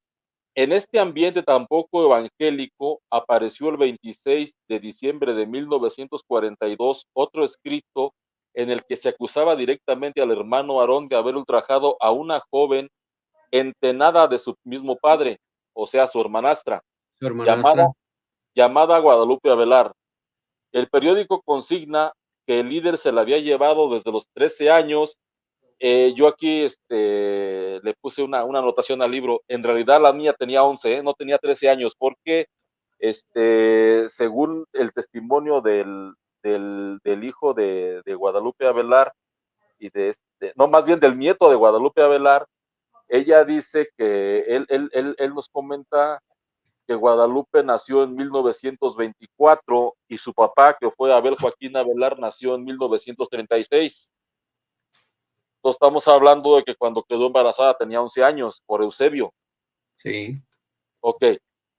en este ambiente tan poco evangélico apareció el 26 de diciembre de 1942 otro escrito en el que se acusaba directamente al hermano Aarón de haber ultrajado a una joven entenada de su mismo padre, o sea, su hermanastra, llamada Guadalupe Avelar. El periódico consigna que el líder se la había llevado desde los 13 años. Yo aquí le puse una anotación al libro. En realidad la mía tenía 11, no tenía 13 años, porque según el testimonio del hijo de Guadalupe Avelar, y no, más bien del nieto de Guadalupe Avelar, ella dice que él nos comenta que Guadalupe nació en 1924 y su papá, que fue Abel Joaquín Avelar, nació en 1936. Entonces estamos hablando de que cuando quedó embarazada tenía 11 años por Eusebio. Sí. Ok.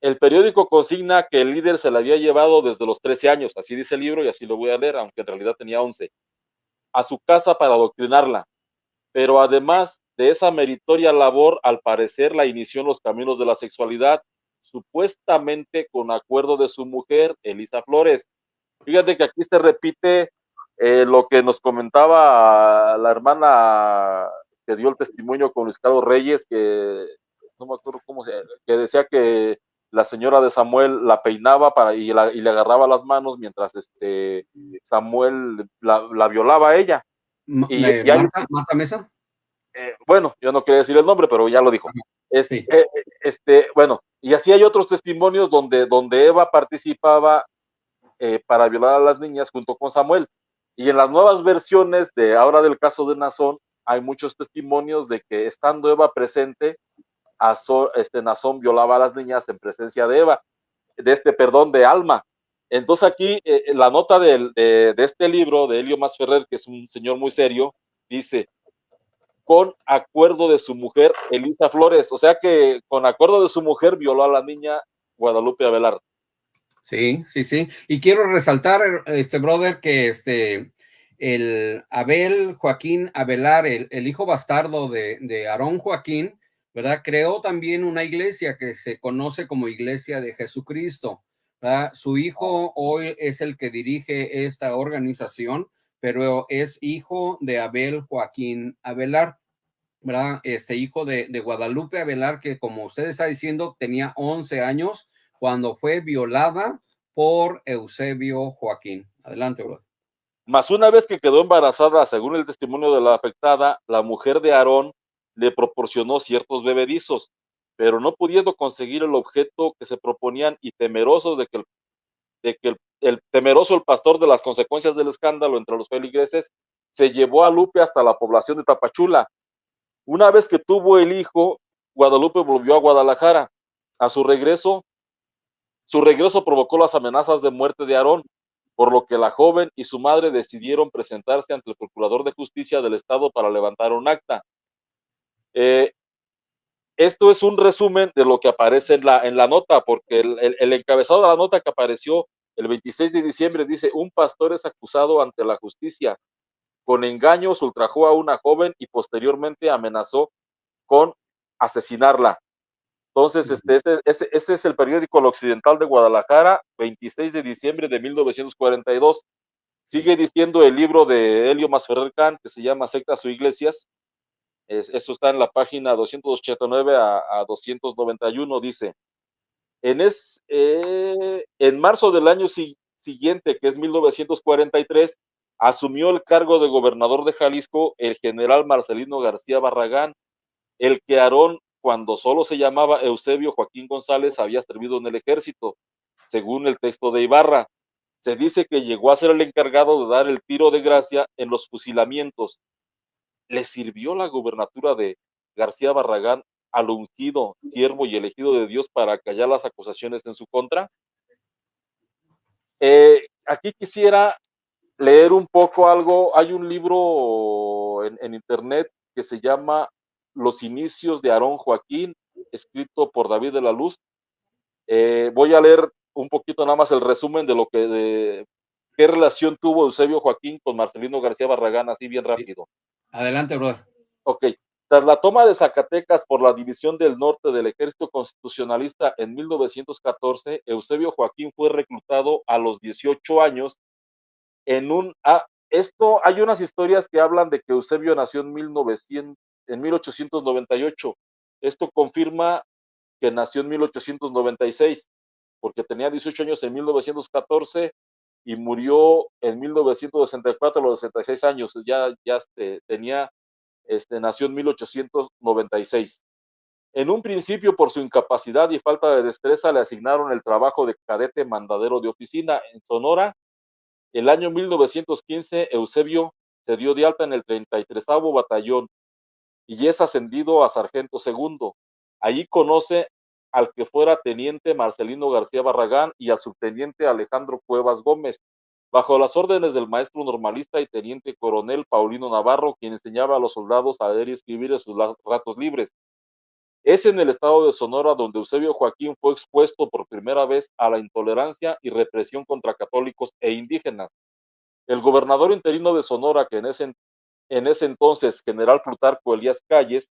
El periódico consigna que el líder se la había llevado desde los 13 años, así dice el libro y así lo voy a leer, aunque en realidad tenía 11, a su casa para adoctrinarla. Pero además de esa meritoria labor, al parecer la inició en los caminos de la sexualidad, supuestamente con acuerdo de su mujer, Elisa Flores. Fíjate que aquí se repite lo que nos comentaba la hermana que dio el testimonio con Luis Carlos Reyes, que no me acuerdo que decía que la señora de Samuel la peinaba y le agarraba las manos mientras Samuel la violaba a ella. ¿Marta Mesa? Bueno, yo no quería decir el nombre, pero ya lo dijo. Sí. Bueno, y así hay otros testimonios donde Eva participaba para violar a las niñas junto con Samuel. Y en las nuevas versiones de ahora del caso de Nazón, hay muchos testimonios de que estando Eva presente, Nazón violaba a las niñas en presencia de Eva, de Alma. Entonces aquí la nota de este libro de Helio Masferrer, que es un señor muy serio, dice, con acuerdo de su mujer, Elisa Flores, o sea que con acuerdo de su mujer violó a la niña Guadalupe Avelar. Sí, sí, sí. Y quiero resaltar, brother, que el Abel Joaquín Avelar, el hijo bastardo de Aarón Joaquín, ¿verdad? Creó también una iglesia que se conoce como Iglesia de Jesucristo, ¿verdad? Su hijo hoy es el que dirige esta organización, pero es hijo de Abel Joaquín Avelar, ¿verdad? Hijo de Guadalupe Avelar, que como usted está diciendo, tenía 11 años cuando fue violada por Eusebio Joaquín. Adelante, bro. Mas una vez que quedó embarazada, según el testimonio de la afectada, la mujer de Aarón le proporcionó ciertos bebedizos, pero no pudiendo conseguir el objeto que se proponían y temerosos de que el temeroso el pastor de las consecuencias del escándalo entre los feligreses, se llevó a Lupe hasta la población de Tapachula. Una vez que tuvo el hijo, Guadalupe volvió a Guadalajara. A su regreso provocó las amenazas de muerte de Aarón, por lo que la joven y su madre decidieron presentarse ante el Procurador de Justicia del Estado para levantar un acta. Esto es un resumen de lo que aparece en la nota, porque el encabezado de la nota que apareció el 26 de diciembre dice: un pastor es acusado ante la justicia. Con engaños ultrajó a una joven y posteriormente amenazó con asesinarla. Entonces, ese es el periódico El Occidental de Guadalajara, 26 de diciembre de 1942. Sigue diciendo el libro de Helio Masferrer Khan, que se llama Sectas o Iglesias. Eso está en la página 289 a 291, dice: en marzo del año siguiente, que es 1943, asumió el cargo de gobernador de Jalisco el general Marcelino García Barragán, el que Aarón, cuando solo se llamaba Eusebio Joaquín González, había servido en el ejército, según el texto de Ibarra. Se dice que llegó a ser el encargado de dar el tiro de gracia en los fusilamientos. ¿Le sirvió la gubernatura de García Barragán al ungido, siervo y elegido de Dios para callar las acusaciones en su contra? Aquí quisiera leer un poco algo. Hay un libro en internet que se llama Los inicios de Aarón Joaquín, escrito por David de la Luz. Voy a leer un poquito nada más el resumen de qué relación tuvo Eusebio Joaquín con Marcelino García Barragán, así bien rápido. Adelante, brother. Ok. Tras la toma de Zacatecas por la División del Norte del Ejército Constitucionalista en 1914, Eusebio Joaquín fue reclutado a los 18 años en un... hay unas historias que hablan de que Eusebio nació en 1898. Esto confirma que nació en 1896, porque tenía 18 años en 1914 y murió en 1964 a los 66 años. Nació en 1896. En un principio, por su incapacidad y falta de destreza, le asignaron el trabajo de cadete mandadero de oficina en Sonora. El año 1915, Eusebio se dio de alta en el 33º Batallón y es ascendido a sargento segundo. Allí conoce al que fuera teniente Marcelino García Barragán y al subteniente Alejandro Cuevas Gómez, bajo las órdenes del maestro normalista y teniente coronel Paulino Navarro, quien enseñaba a los soldados a leer y escribir en sus ratos libres. Es en el estado de Sonora donde Eusebio Joaquín fue expuesto por primera vez a la intolerancia y represión contra católicos e indígenas. El gobernador interino de Sonora, que en ese entonces, general Plutarco Elías Calles,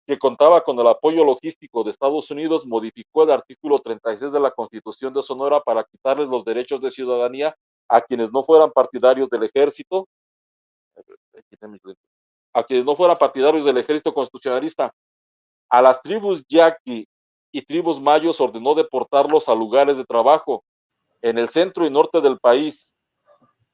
que contaba con el apoyo logístico de Estados Unidos, modificó el artículo 36 de la Constitución de Sonora para quitarles los derechos de ciudadanía a quienes no fueran partidarios del ejército, constitucionalista. A las tribus yaqui y tribus mayos ordenó deportarlos a lugares de trabajo en el centro y norte del país.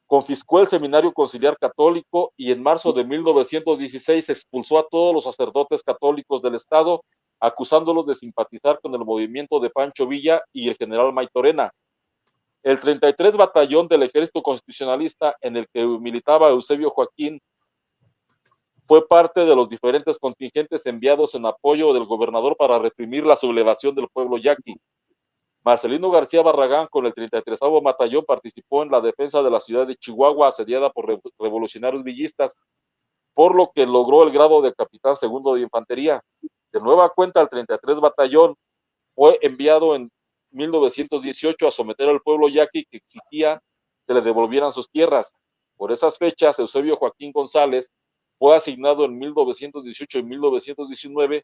Confiscó el Seminario Conciliar Católico y en marzo de 1916 expulsó a todos los sacerdotes católicos del estado, acusándolos de simpatizar con el movimiento de Pancho Villa y el general Maytorena. El 33 Batallón del Ejército Constitucionalista, en el que militaba Eusebio Joaquín, fue parte de los diferentes contingentes enviados en apoyo del gobernador para reprimir la sublevación del pueblo yaqui. Marcelino García Barragán, con el 33º Batallón, participó en la defensa de la ciudad de Chihuahua, asediada por revolucionarios villistas, por lo que logró el grado de capitán segundo de infantería. De nueva cuenta, el 33 Batallón fue enviado en 1918 a someter al pueblo yaqui, que exigía se le devolvieran sus tierras. Por esas fechas, Eusebio Joaquín González fue asignado en 1918 y 1919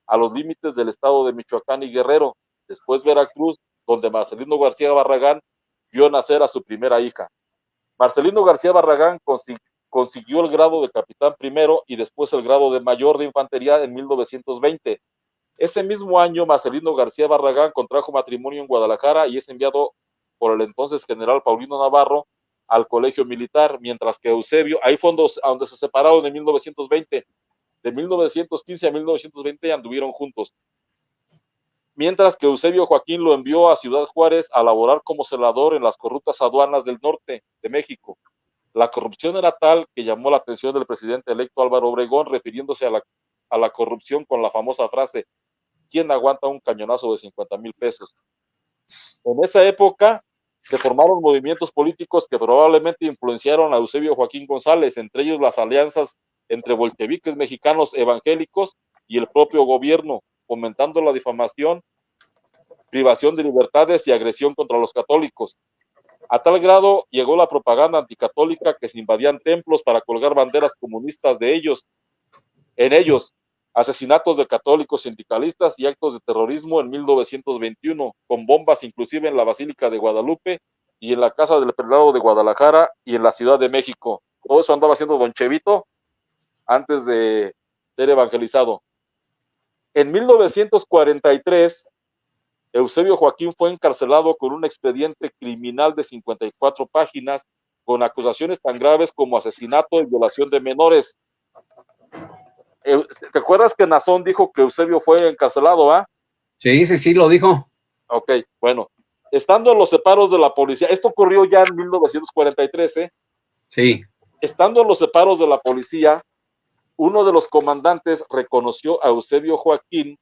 a los límites del estado de Michoacán y Guerrero, después Veracruz, donde Marcelino García Barragán vio nacer a su primera hija. Marcelino García Barragán consiguió el grado de capitán primero y después el grado de mayor de infantería en 1920. Ese mismo año, Marcelino García Barragán contrajo matrimonio en Guadalajara y es enviado por el entonces general Paulino Navarro al colegio militar, mientras que Eusebio, ahí fue donde se separaron en 1920, de 1915 a 1920 anduvieron juntos, mientras que Eusebio Joaquín lo envió a Ciudad Juárez a laborar como celador en las corruptas aduanas del norte de México. La corrupción era tal que llamó la atención del presidente electo Álvaro Obregón, refiriéndose a la corrupción con la famosa frase: ¿quién aguanta un cañonazo de 50,000 pesos? En esa época se formaron movimientos políticos que probablemente influenciaron a Eusebio Joaquín González, entre ellos las alianzas entre bolcheviques mexicanos evangélicos y el propio gobierno, fomentando la difamación, privación de libertades y agresión contra los católicos. A tal grado llegó la propaganda anticatólica que se invadían templos para colgar banderas comunistas en ellos, asesinatos de católicos sindicalistas y actos de terrorismo en 1921, con bombas inclusive en la Basílica de Guadalupe y en la Casa del Prelado de Guadalajara y en la Ciudad de México. Todo eso andaba haciendo don Chevito antes de ser evangelizado. En 1943, Eusebio Joaquín fue encarcelado con un expediente criminal de 54 páginas con acusaciones tan graves como asesinato y violación de menores. ¿Te acuerdas que Nazón dijo que Eusebio fue encarcelado, ah? Sí, lo dijo. Ok, bueno. Estando en los separos de la policía, esto ocurrió ya en 1943, ¿eh? Sí. Estando en los separos de la policía, uno de los comandantes reconoció a Eusebio Joaquín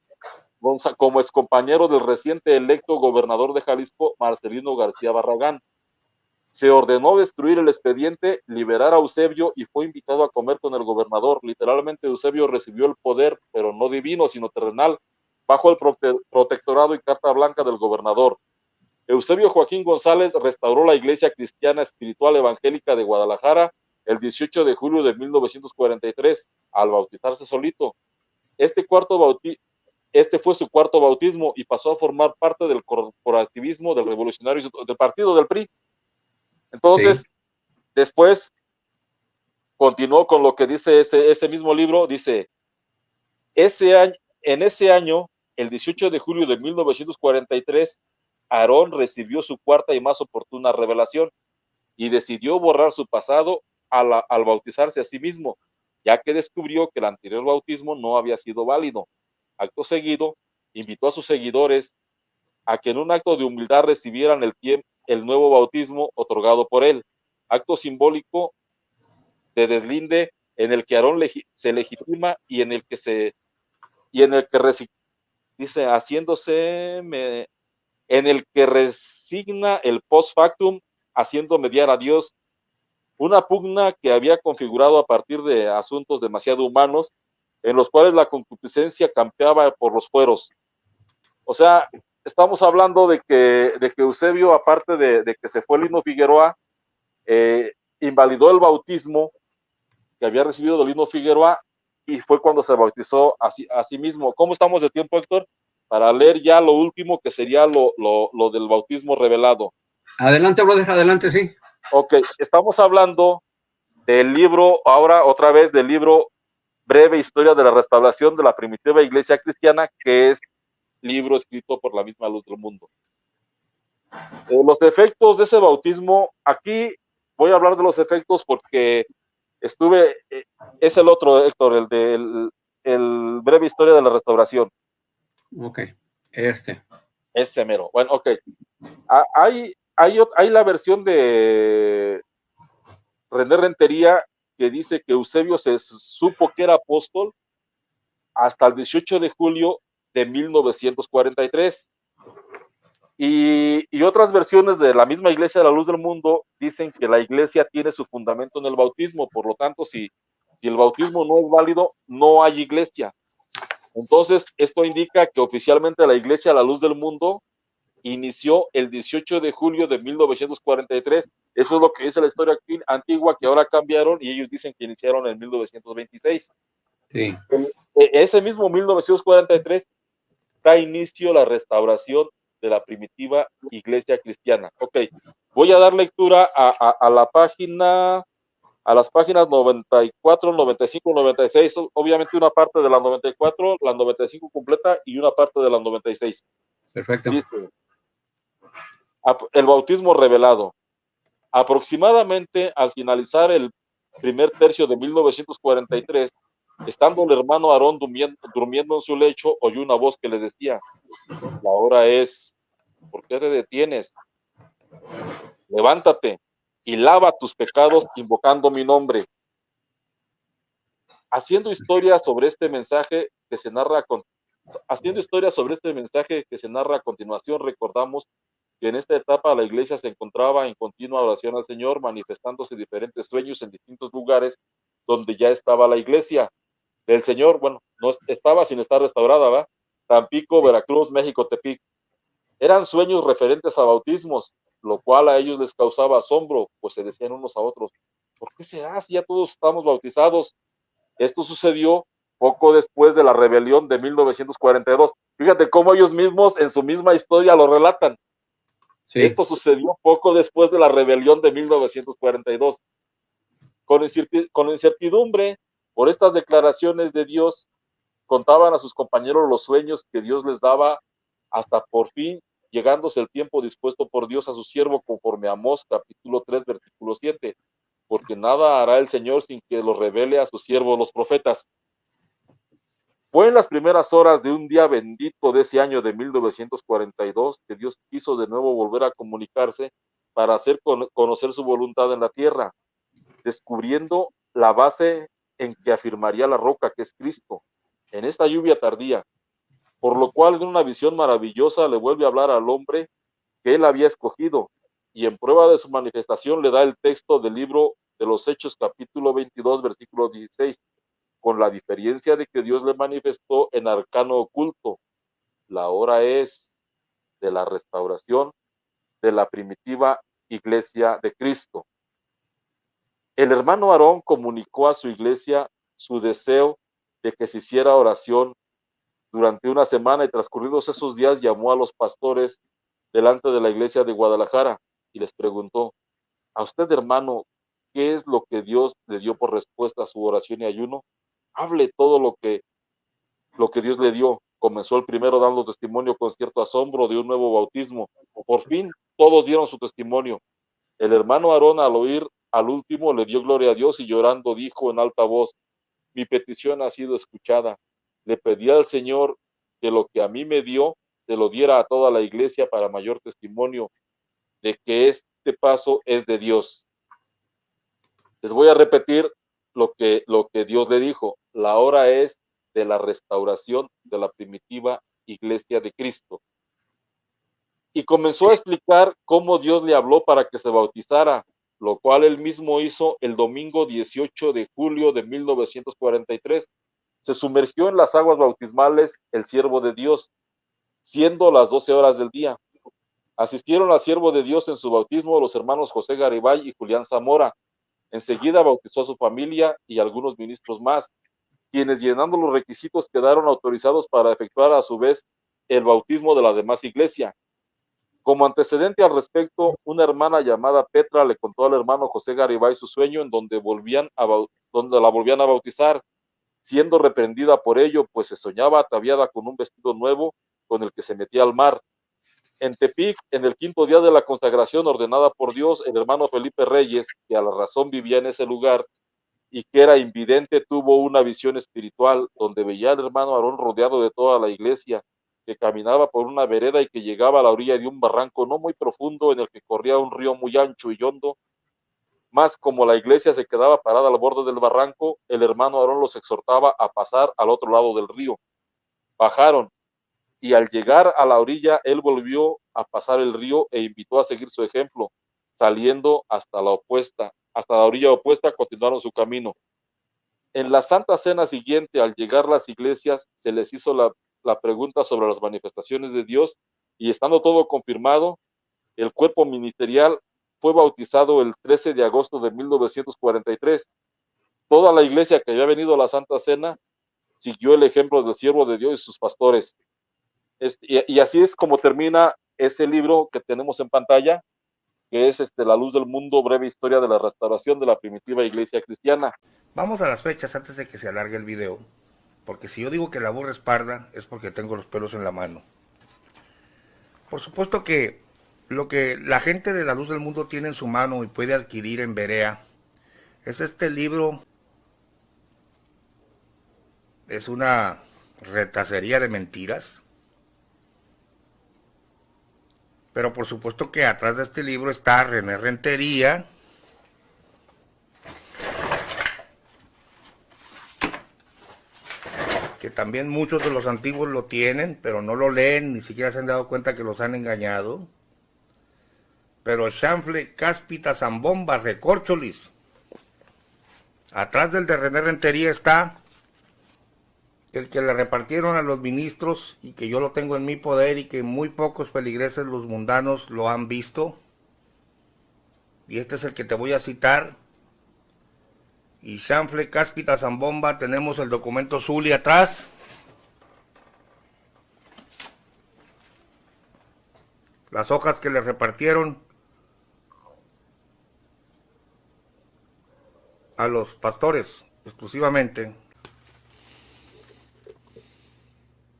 como excompañero del reciente electo gobernador de Jalisco, Marcelino García Barragán. Se ordenó destruir el expediente, liberar a Eusebio y fue invitado a comer con el gobernador. Literalmente Eusebio recibió el poder, pero no divino, sino terrenal, bajo el protectorado y carta blanca del gobernador. Eusebio Joaquín González restauró la Iglesia Cristiana Espiritual Evangélica de Guadalajara el 18 de julio de 1943, al bautizarse solito. Este fue su cuarto bautismo y pasó a formar parte del corporativismo del revolucionario del partido del PRI. Entonces, después continuó con lo que dice ese mismo libro, dice, en ese año, el 18 de julio de 1943, Aarón recibió su cuarta y más oportuna revelación y decidió borrar su pasado al bautizarse a sí mismo, ya que descubrió que el anterior bautismo no había sido válido. Acto seguido, invitó a sus seguidores a que en un acto de humildad recibieran el nuevo bautismo otorgado por él, acto simbólico de deslinde en el que Aarón se legitima y en el que dice, en el que resigna el post factum, haciendo mediar a Dios, una pugna que había configurado a partir de asuntos demasiado humanos, en los cuales la concupiscencia campeaba por los fueros. O sea, estamos hablando de que Eusebio, aparte de que se fue Lino Figueroa, invalidó el bautismo que había recibido de Lino Figueroa y fue cuando se bautizó a sí mismo. ¿Cómo estamos de tiempo, Héctor? Para leer ya lo último, que sería lo del bautismo revelado. Adelante, brother, adelante, sí. Ok, estamos hablando del libro, ahora otra vez del libro Breve Historia de la Restauración de la Primitiva Iglesia Cristiana, que es libro escrito por la misma Luz del Mundo. Los efectos de ese bautismo, aquí voy a hablar de los efectos porque es el otro, Héctor, el de el Breve Historia de la Restauración. Ok, Ese mero. Bueno, ok. Hay la versión de René Rentería que dice que Eusebio se supo que era apóstol hasta el 18 de julio de 1943. Y otras versiones de la misma Iglesia de la Luz del Mundo dicen que la Iglesia tiene su fundamento en el bautismo, por lo tanto, si el bautismo no es válido, no hay Iglesia. Entonces, esto indica que oficialmente la Iglesia de la Luz del Mundo inició el 18 de julio de 1943. Eso es lo que dice la historia antigua, que ahora cambiaron y ellos dicen que iniciaron en 1926. Sí. Ese mismo 1943 da inicio a la restauración de la primitiva iglesia cristiana. Ok, voy a dar lectura a la página a las páginas 94, 95, 96, obviamente una parte de la 94, la 95 completa y una parte de la 96. Perfecto. Dice, el bautismo revelado. Aproximadamente al finalizar el primer tercio de 1943, estando el hermano Aarón durmiendo en su lecho, oyó una voz que le decía, la hora es, ¿por qué te detienes? Levántate y lava tus pecados invocando mi nombre. Haciendo historia sobre este mensaje que se narra a continuación, recordamos que en esta etapa la iglesia se encontraba en continua oración al Señor, manifestándose diferentes sueños en distintos lugares donde ya estaba la iglesia del Señor. Bueno, no estaba sin estar restaurada, ¿va? Tampico, Veracruz, México, Tepic. Eran sueños referentes a bautismos, lo cual a ellos les causaba asombro, pues se decían unos a otros, ¿por qué será si ya todos estamos bautizados? Esto sucedió poco después de la rebelión de 1942. Fíjate cómo ellos mismos en su misma historia lo relatan. Sí. Esto sucedió poco después de la rebelión de 1942. Con incertidumbre por estas declaraciones de Dios, contaban a sus compañeros los sueños que Dios les daba hasta por fin llegándose el tiempo dispuesto por Dios a su siervo conforme a Amós capítulo 3 versículo 7, porque nada hará el Señor sin que lo revele a sus siervos los profetas. Fue en las primeras horas de un día bendito de ese año de 1942 que Dios quiso de nuevo volver a comunicarse para hacer conocer su voluntad en la tierra, descubriendo la base en que afirmaría la roca que es Cristo, en esta lluvia tardía, por lo cual en una visión maravillosa le vuelve a hablar al hombre que él había escogido, y en prueba de su manifestación le da el texto del libro de los Hechos capítulo 22 versículo 16, con la diferencia de que Dios le manifestó en arcano oculto. La hora es de la restauración de la primitiva iglesia de Cristo. El hermano Aarón comunicó a su iglesia su deseo de que se hiciera oración durante una semana y transcurridos esos días llamó a los pastores delante de la iglesia de Guadalajara y les preguntó, a usted hermano, ¿qué es lo que Dios le dio por respuesta a su oración y ayuno? Hable todo lo que Dios le dio. Comenzó el primero dando testimonio con cierto asombro de un nuevo bautismo. Por fin todos dieron su testimonio. El hermano Aarón al oír al último le dio gloria a Dios y llorando dijo en alta voz, mi petición ha sido escuchada. Le pedí al Señor que lo que a mí me dio, se lo diera a toda la iglesia para mayor testimonio de que este paso es de Dios. Les voy a repetir lo que Dios le dijo. La hora es de la restauración de la primitiva iglesia de Cristo. Y comenzó a explicar cómo Dios le habló para que se bautizara, lo cual él mismo hizo el domingo 18 de julio de 1943. Se sumergió en las aguas bautismales el siervo de Dios, siendo las 12 horas del día. Asistieron al siervo de Dios en su bautismo los hermanos José Garibay y Julián Zamora. Enseguida bautizó a su familia y algunos ministros más, quienes llenando los requisitos quedaron autorizados para efectuar a su vez el bautismo de la demás iglesia. Como antecedente al respecto, una hermana llamada Petra le contó al hermano José Garibay su sueño en donde la volvían a bautizar, siendo reprendida por ello, pues se soñaba ataviada con un vestido nuevo con el que se metía al mar. En Tepic, en el quinto día de la consagración ordenada por Dios, el hermano Felipe Reyes, que a la razón vivía en ese lugar y que era invidente, tuvo una visión espiritual donde veía al hermano Aarón rodeado de toda la iglesia, que caminaba por una vereda y que llegaba a la orilla de un barranco no muy profundo en el que corría un río muy ancho y hondo. Más como la iglesia se quedaba parada al borde del barranco, el hermano Aarón los exhortaba a pasar al otro lado del río. Bajaron y al llegar a la orilla, él volvió a pasar el río e invitó a seguir su ejemplo, saliendo hasta la orilla opuesta, continuaron su camino. En la Santa Cena siguiente, al llegar las iglesias, se les hizo la pregunta sobre las manifestaciones de Dios y estando todo confirmado, el cuerpo ministerial fue bautizado el 13 de agosto de 1943. Toda la iglesia que había venido a la Santa Cena siguió el ejemplo del siervo de Dios y sus pastores. Y así es como termina ese libro que tenemos en pantalla, que es La Luz del Mundo, breve historia de la restauración de la primitiva iglesia cristiana. Vamos a las fechas antes de que se alargue el video, porque si yo digo que la burra es parda, es porque tengo los pelos en la mano. Por supuesto que lo que la gente de La Luz del Mundo tiene en su mano y puede adquirir en Berea es este libro. Es una retacería de mentiras. Pero por supuesto que atrás de este libro está René Rentería, que también muchos de los antiguos lo tienen, pero no lo leen, ni siquiera se han dado cuenta que los han engañado. Pero Chanfle, Cáspita, Zambomba, Recórcholis. Atrás del de René Rentería está el que le repartieron a los ministros y que yo lo tengo en mi poder y que muy pocos feligreses los mundanos lo han visto. Y este es el que te voy a citar. Y Chanfle, Cáspita, Zambomba, tenemos el documento Zuli atrás. Las hojas que le repartieron a los pastores exclusivamente.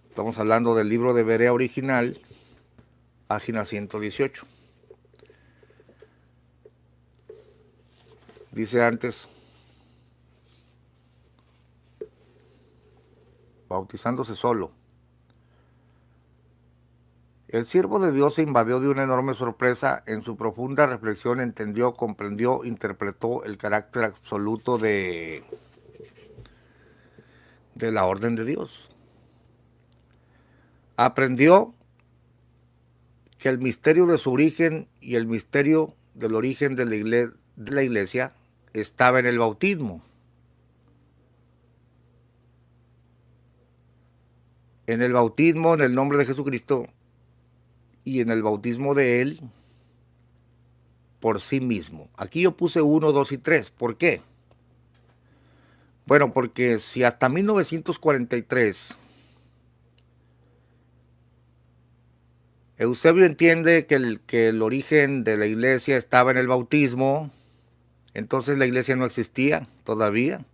Estamos hablando del libro de Berea original, página 118. Dice antes, bautizándose solo. El siervo de Dios se invadió de una enorme sorpresa. En su profunda reflexión entendió, comprendió, interpretó el carácter absoluto de la orden de Dios. Aprendió que el misterio de su origen y el misterio del origen de la iglesia estaba en el bautismo. En el bautismo, en el nombre de Jesucristo, y en el bautismo de Él por sí mismo. Aquí yo puse 1, 2 y 3. ¿Por qué? Bueno, porque si hasta 1943 Eusebio entiende que el origen de la iglesia estaba en el bautismo, entonces la iglesia no existía todavía.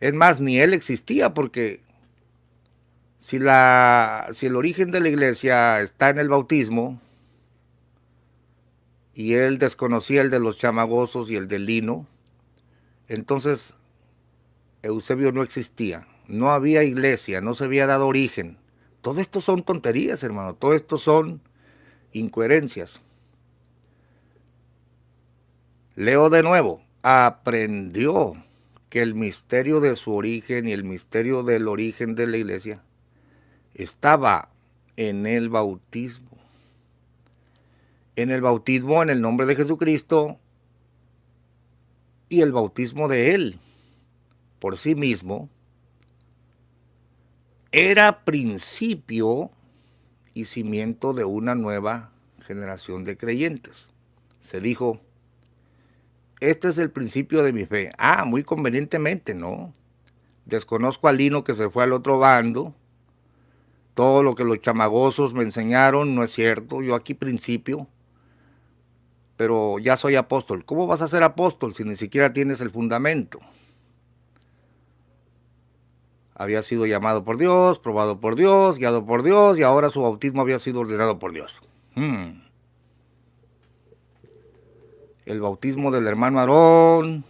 Es más, ni él existía, porque si el origen de la iglesia está en el bautismo y él desconocía el de los chamagosos y el del lino, entonces Eusebio no existía, no había iglesia, no se había dado origen. Todo esto son tonterías, hermano, todo esto son incoherencias. Leo de nuevo, aprendió que el misterio de su origen y el misterio del origen de la iglesia estaba en el bautismo. En el bautismo en el nombre de Jesucristo y el bautismo de Él por sí mismo era principio y cimiento de una nueva generación de creyentes. Se dijo, este es el principio de mi fe. Ah, muy convenientemente, ¿no? Desconozco al lino que se fue al otro bando. Todo lo que los chamagosos me enseñaron no es cierto. Yo aquí principio, pero ya soy apóstol. ¿Cómo vas a ser apóstol si ni siquiera tienes el fundamento? Había sido llamado por Dios, probado por Dios, guiado por Dios, y ahora su bautismo había sido ordenado por Dios. El bautismo del hermano Aarón.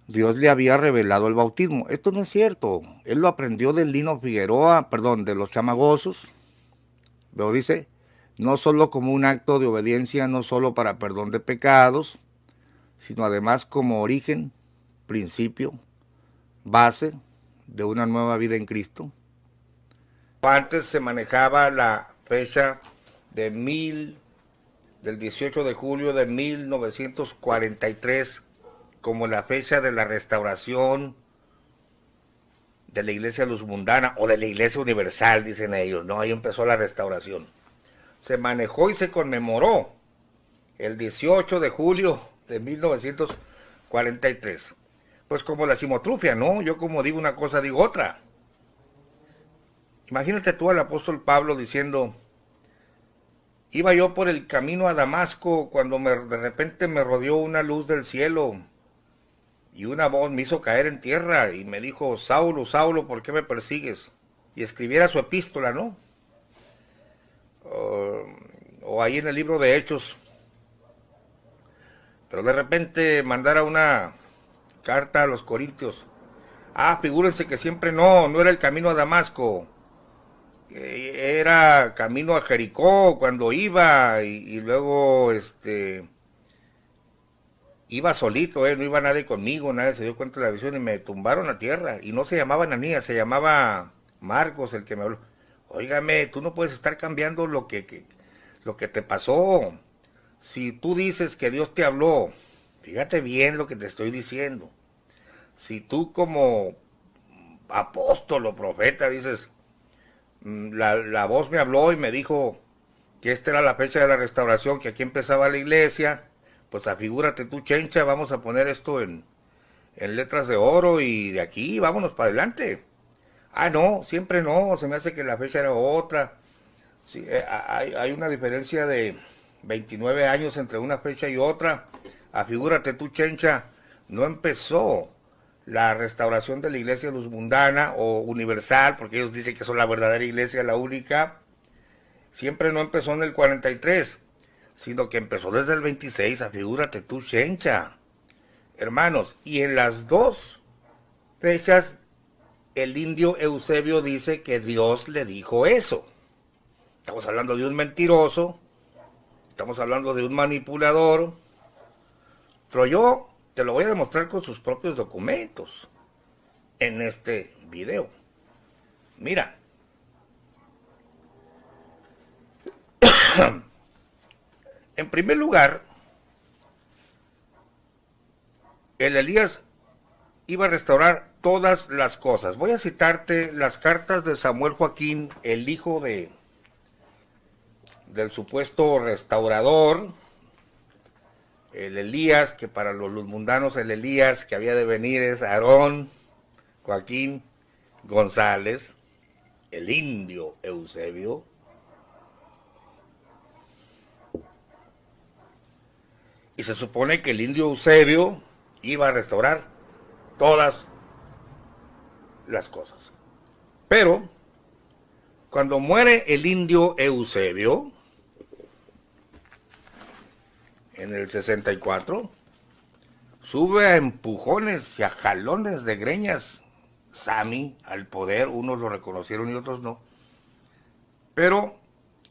Dios le había revelado el bautismo. Esto no es cierto. Él lo aprendió del Lino Figueroa, de los chamagosos. Pero dice, no solo como un acto de obediencia, no solo para perdón de pecados, sino además como origen, principio, base de una nueva vida en Cristo. Antes se manejaba la fecha del 18 de julio de 1943 como la fecha de la restauración de la iglesia luzmundana o de la iglesia universal, dicen ellos, ¿no? Ahí empezó la restauración. Se manejó y se conmemoró el 18 de julio de 1943. Pues como la chimotrufia, ¿no? Yo como digo una cosa, digo otra. Imagínate tú al apóstol Pablo diciendo, iba yo por el camino a Damasco cuando de repente me rodeó una luz del cielo y una voz me hizo caer en tierra y me dijo, Saulo, Saulo, ¿por qué me persigues? Y escribiera su epístola, ¿no? O ahí en el libro de Hechos. Pero de repente mandara una carta a los Corintios. Figúrense que siempre no era el camino a Damasco. Era camino a Jericó cuando iba y luego iba solito, no iba nadie conmigo, nadie se dio cuenta de la visión y me tumbaron a tierra. Y no se llamaba Ananías, se llamaba Marcos el que me habló. Óigame, tú no puedes estar cambiando lo que te pasó. Si tú dices que Dios te habló, fíjate bien lo que te estoy diciendo. Si tú como apóstol o profeta dices, la voz me habló y me dijo que esta era la fecha de la restauración, que aquí empezaba la iglesia, pues afigúrate tú, Chencha, vamos a poner esto en letras de oro y de aquí vámonos para adelante. No, siempre no, se me hace que la fecha era otra. Sí, hay una diferencia de 29 años entre una fecha y otra. Afigúrate tú, Chencha, no empezó la restauración de la iglesia luz mundana o universal, porque ellos dicen que son la verdadera iglesia, la única. Siempre no empezó en el 43, sino que empezó desde el 26, afigúrate tú, Chencha. Hermanos, y en las dos fechas, el indio Eusebio dice que Dios le dijo eso. Estamos hablando de un mentiroso, estamos hablando de un manipulador, pero yo te lo voy a demostrar con sus propios documentos en este video. Mira. En primer lugar, el Elías iba a restaurar todas las cosas. Voy a citarte las cartas de Samuel Joaquín, el hijo del supuesto restaurador, el Elías, que para los mundanos el Elías que había de venir es Aarón Joaquín González, el indio Eusebio. Y se supone que el indio Eusebio iba a restaurar todas las cosas. Pero, cuando muere el indio Eusebio, en el 64, sube a empujones y a jalones de greñas Sami al poder, unos lo reconocieron y otros no. Pero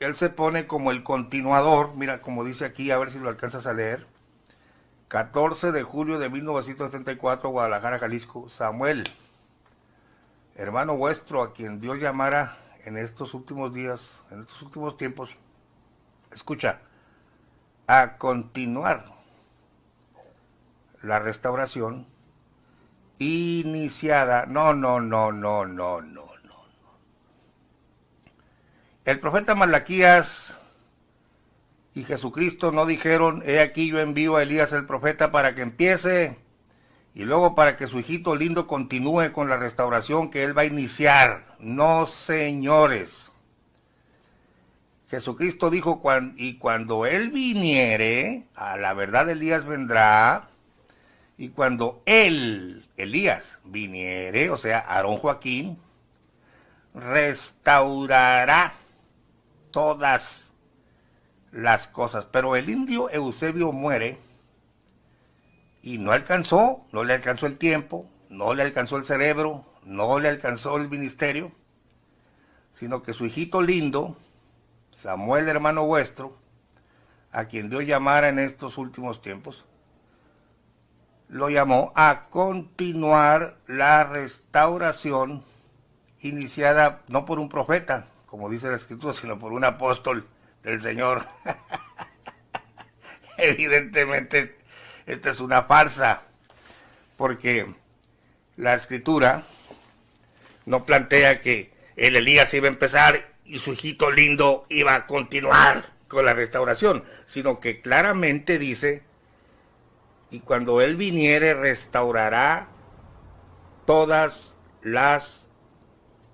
él se pone como el continuador, mira como dice aquí, a ver si lo alcanzas a leer. 14 de julio de 1934, Guadalajara, Jalisco. Samuel, hermano vuestro, a quien Dios llamara en estos últimos días, en estos últimos tiempos, escucha, a continuar la restauración iniciada. No. El profeta Malaquías y Jesucristo no dijeron, he aquí yo envío a Elías el profeta para que empiece y luego para que su hijito lindo continúe con la restauración que él va a iniciar. No, señores. Jesucristo dijo, y cuando él viniere, a la verdad Elías vendrá, y cuando él, Elías, viniere, o sea, Aarón Joaquín, restaurará todas las cosas. Pero el indio Eusebio muere y no le alcanzó el tiempo, no le alcanzó el cerebro, no le alcanzó el ministerio, sino que su hijito lindo, Samuel, hermano vuestro, a quien Dios llamara en estos últimos tiempos, lo llamó a continuar la restauración iniciada no por un profeta, como dice la Escritura, sino por un apóstol del Señor. Evidentemente, esta es una farsa, porque la Escritura no plantea que el Elías iba a empezar y su hijito lindo iba a continuar con la restauración, sino que claramente dice, y cuando él viniere restaurará todas las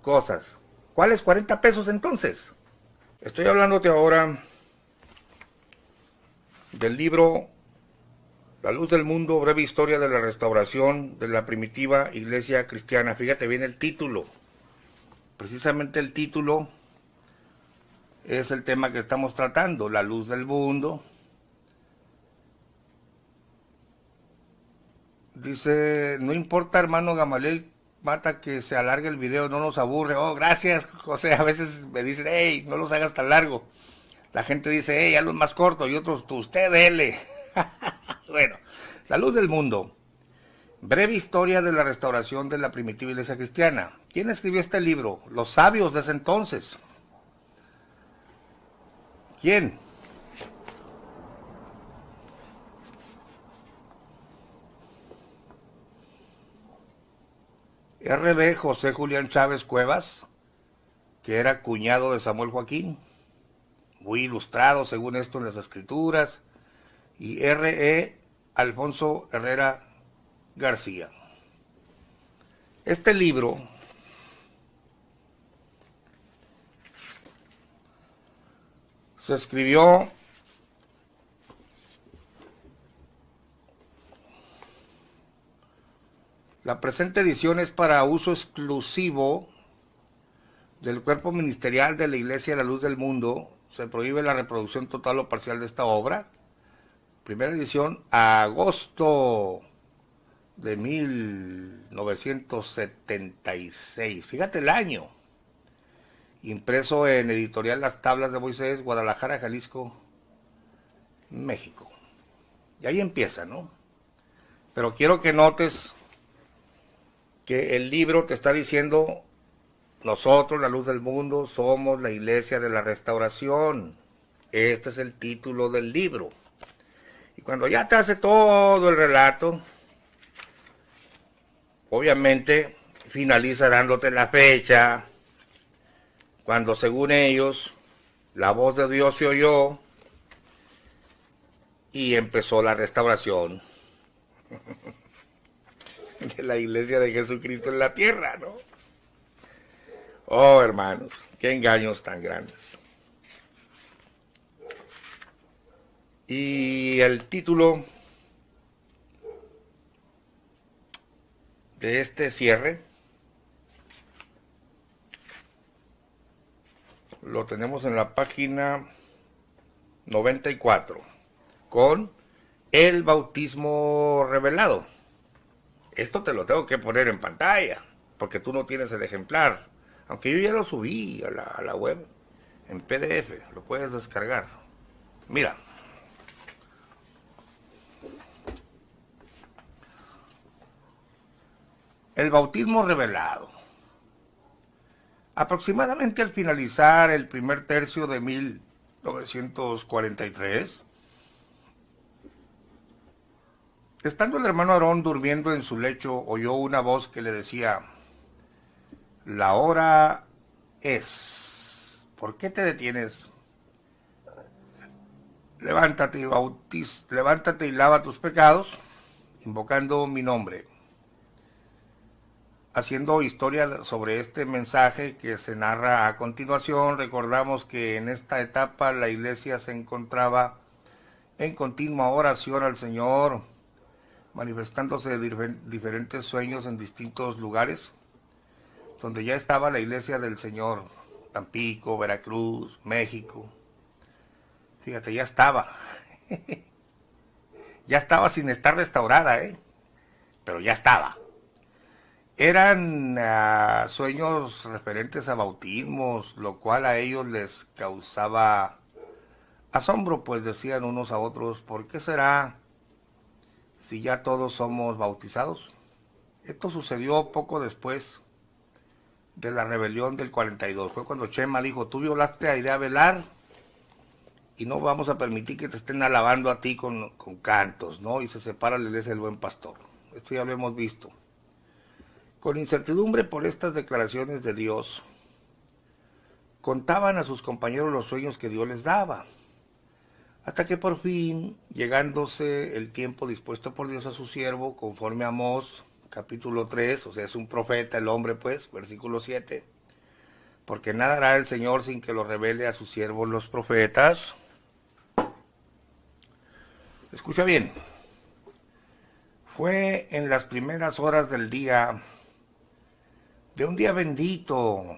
cosas. ¿Cuáles 40 pesos entonces? Estoy hablándote ahora del libro La Luz del Mundo, breve historia de la restauración de la primitiva iglesia cristiana. Fíjate bien el título. Precisamente el título es el tema que estamos tratando, la luz del mundo. Dice, no importa, hermano Gamaliel, Mata, que se alargue el video, no nos aburre. Oh, gracias, José. A veces me dicen, hey, no los hagas tan largo. La gente dice, hey, hazlos más cortos, y otros, usted dele. Bueno, la luz del mundo. Breve historia de la restauración de la primitiva iglesia cristiana. ¿Quién escribió este libro? Los sabios de ese entonces. ¿Quién? R.B. José Julián Chávez Cuevas, que era cuñado de Samuel Joaquín, muy ilustrado según esto en las escrituras, y R.E. Alfonso Herrera García. Este libro se escribió la presente edición es para uso exclusivo del cuerpo ministerial de la Iglesia de la Luz del Mundo. Se prohíbe la reproducción total o parcial de esta obra. Primera edición, agosto de 1976. Fíjate el año. Impreso en Editorial Las Tablas de Moisés, Guadalajara, Jalisco, México. Y ahí empieza, ¿no? Pero quiero que notes que el libro te está diciendo, nosotros, la luz del mundo, somos la iglesia de la restauración. Este es el título del libro. Y cuando ya te hace todo el relato, obviamente finaliza dándote la fecha, cuando según ellos, la voz de Dios se oyó y empezó la restauración de la iglesia de Jesucristo en la tierra, ¿no? Oh, hermanos, qué engaños tan grandes. Y el título de este cierre lo tenemos en la página 94, con el bautismo revelado. Esto te lo tengo que poner en pantalla, porque tú no tienes el ejemplar. Aunque yo ya lo subí a la web, en PDF, lo puedes descargar. Mira. El bautismo revelado. Aproximadamente al finalizar el primer tercio de 1943, estando el hermano Aarón durmiendo en su lecho, oyó una voz que le decía, la hora es. ¿Por qué te detienes? Levántate y lava tus pecados, invocando mi nombre. Haciendo historia sobre este mensaje que se narra a continuación, recordamos que en esta etapa la iglesia se encontraba en continua oración al Señor, manifestándose diferentes sueños en distintos lugares, donde ya estaba la iglesia del Señor, Tampico, Veracruz, México. Fíjate, ya estaba. Ya estaba sin estar restaurada, pero ya estaba. Eran sueños referentes a bautismos, lo cual a ellos les causaba asombro, pues decían unos a otros, ¿por qué será si ya todos somos bautizados? Esto sucedió poco después de la rebelión del 42. Fue cuando Chema dijo, tú violaste a Idea Velar y no vamos a permitir que te estén alabando a ti con cantos, ¿no? Y se separa la iglesia del Buen Pastor. Esto ya lo hemos visto. Con incertidumbre por estas declaraciones de Dios, contaban a sus compañeros los sueños que Dios les daba, hasta que por fin, llegándose el tiempo dispuesto por Dios a su siervo, conforme a Amós, capítulo 3, o sea, es un profeta el hombre, pues, versículo 7, porque nada hará el Señor sin que lo revele a sus siervos los profetas. Escucha bien. Fue en las primeras horas del día, de un día bendito,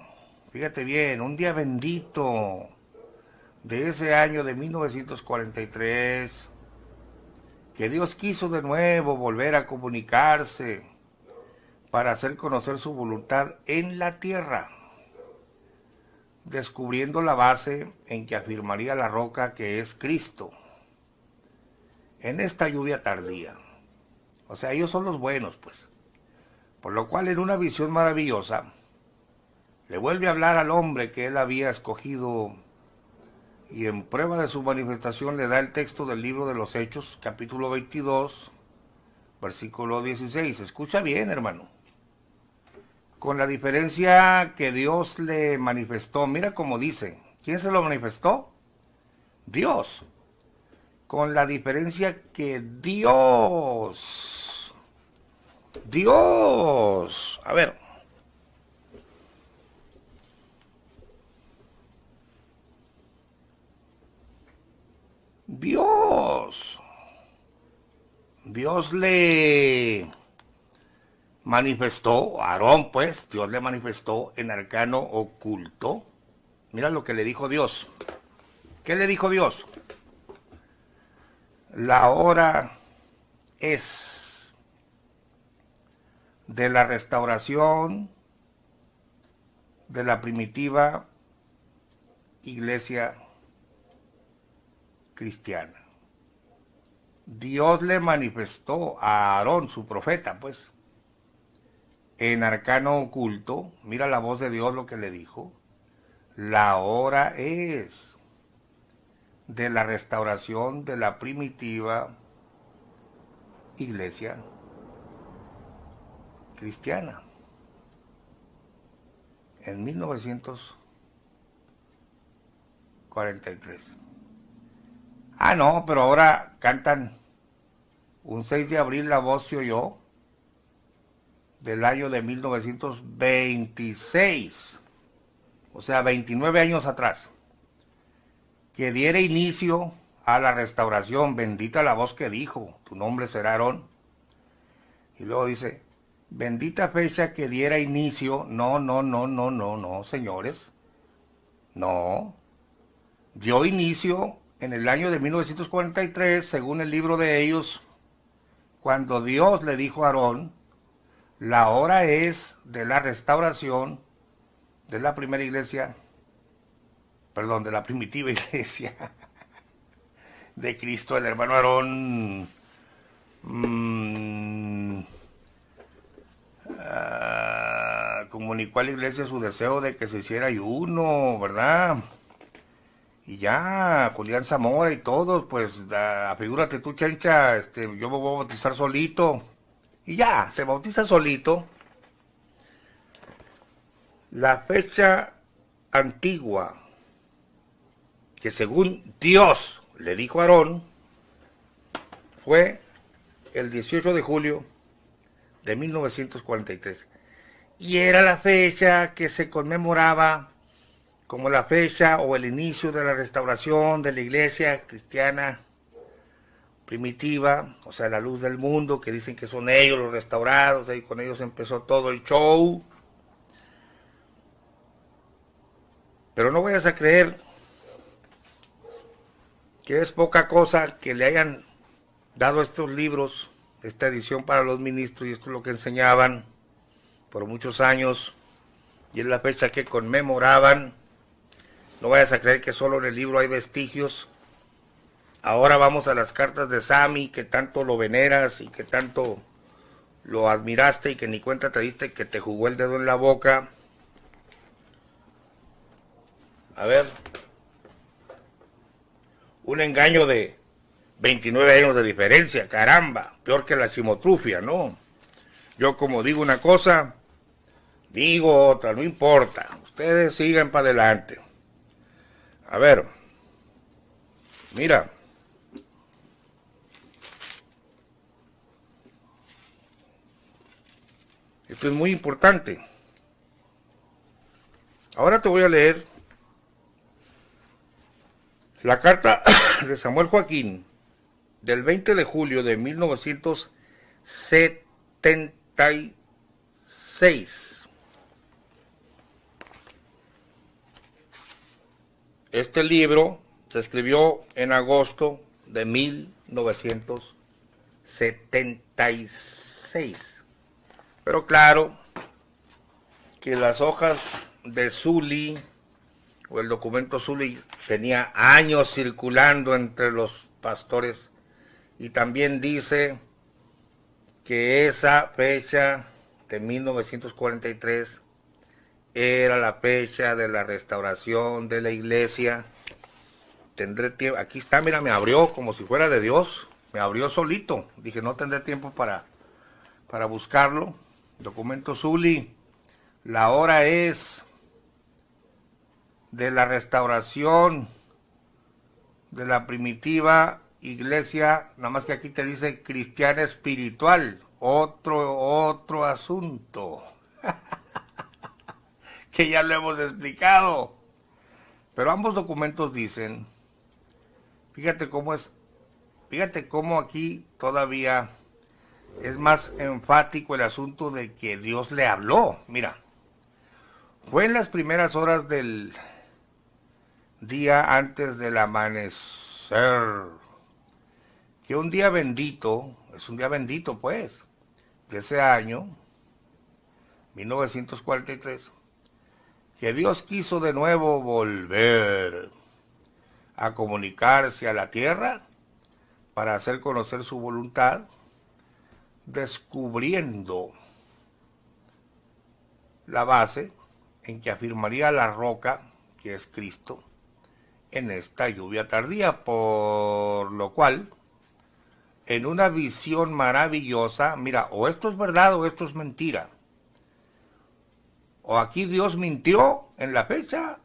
fíjate bien, un día bendito de ese año de 1943, que Dios quiso de nuevo volver a comunicarse para hacer conocer su voluntad en la tierra, descubriendo la base en que afirmaría la roca que es Cristo, en esta lluvia tardía. O sea, ellos son los buenos, pues. Por lo cual, en una visión maravillosa, le vuelve a hablar al hombre que él había escogido, y en prueba de su manifestación le da el texto del libro de los Hechos, capítulo 22, versículo 16. Escucha bien, hermano. Con la diferencia que Dios le manifestó, mira cómo dice, ¿quién se lo manifestó? Dios. Con la diferencia que Dios, a ver, Dios le manifestó, a Aarón pues, Dios le manifestó en arcano oculto. Mira lo que le dijo Dios. ¿Qué le dijo Dios? La hora es de la restauración de la primitiva iglesia cristiana. Dios le manifestó a Aarón, su profeta, pues, en arcano oculto. Mira la voz de Dios lo que le dijo. La hora es de la restauración de la primitiva iglesia cristiana. En 1943. Ah, no, pero ahora cantan un 6 de abril la voz se oyó del año de 1926, o sea, 29 años atrás, que diera inicio a la restauración. Bendita la voz que dijo, tu nombre será Aarón. Y luego dice, bendita fecha que diera inicio. No, señores. No. Dio inicio en el año de 1943, según el libro de ellos, cuando Dios le dijo a Aarón, la hora es de la restauración de la primera iglesia, perdón, de la primitiva iglesia de Cristo. El hermano Aarón comunicó a la iglesia su deseo de que se hiciera ayuno, ¿verdad? Y ya, Julián Zamora y todos, pues, figúrate tú, Chencha, yo me voy a bautizar solito. Y ya, se bautiza solito. La fecha antigua, que según Dios le dijo a Aarón, fue el 18 de julio de 1943. Y era la fecha que se conmemoraba como la fecha o el inicio de la restauración de la iglesia cristiana primitiva, o sea, la luz del mundo, que dicen que son ellos los restaurados, y con ellos empezó todo el show. Pero no vayas a creer que es poca cosa que le hayan dado estos libros, esta edición para los ministros, y esto es lo que enseñaban por muchos años, y es la fecha que conmemoraban. No vayas a creer que solo en el libro hay vestigios. Ahora vamos a las cartas de Sammy, que tanto lo veneras y que tanto lo admiraste y que ni cuenta te diste, que te jugó el dedo en la boca. A ver, un engaño de 29 años de diferencia, caramba, peor que la chimotrufia, ¿no? Yo como digo una cosa, digo otra, no importa, ustedes sigan para adelante. A ver, mira, esto es muy importante. Ahora te voy a leer la carta de Samuel Joaquín del 20 de julio de 1976. Este libro se escribió en agosto de 1976. Pero claro que las hojas de Sully o el documento Sully tenía años circulando entre los pastores, y también dice que esa fecha de 1943 era la fecha de la restauración de la iglesia. Tendré tiempo, aquí está, mira, me abrió como si fuera de Dios, me abrió solito. Dije, no tendré tiempo para buscarlo. Documento Sully, la hora es de la restauración de la primitiva iglesia, nada más que aquí te dice cristiana espiritual, otro asunto, que ya lo hemos explicado. Pero ambos documentos dicen, fíjate cómo aquí todavía es más enfático el asunto de que Dios le habló. Mira, fue en las primeras horas del día antes del amanecer, que un día bendito, es un día bendito pues, de ese año, 1943, que Dios quiso de nuevo volver a comunicarse a la tierra para hacer conocer su voluntad, descubriendo la base en que afirmaría la roca, que es Cristo, en esta lluvia tardía, por lo cual, en una visión maravillosa, mira, o esto es verdad o esto es mentira, o aquí Dios mintió en la fecha,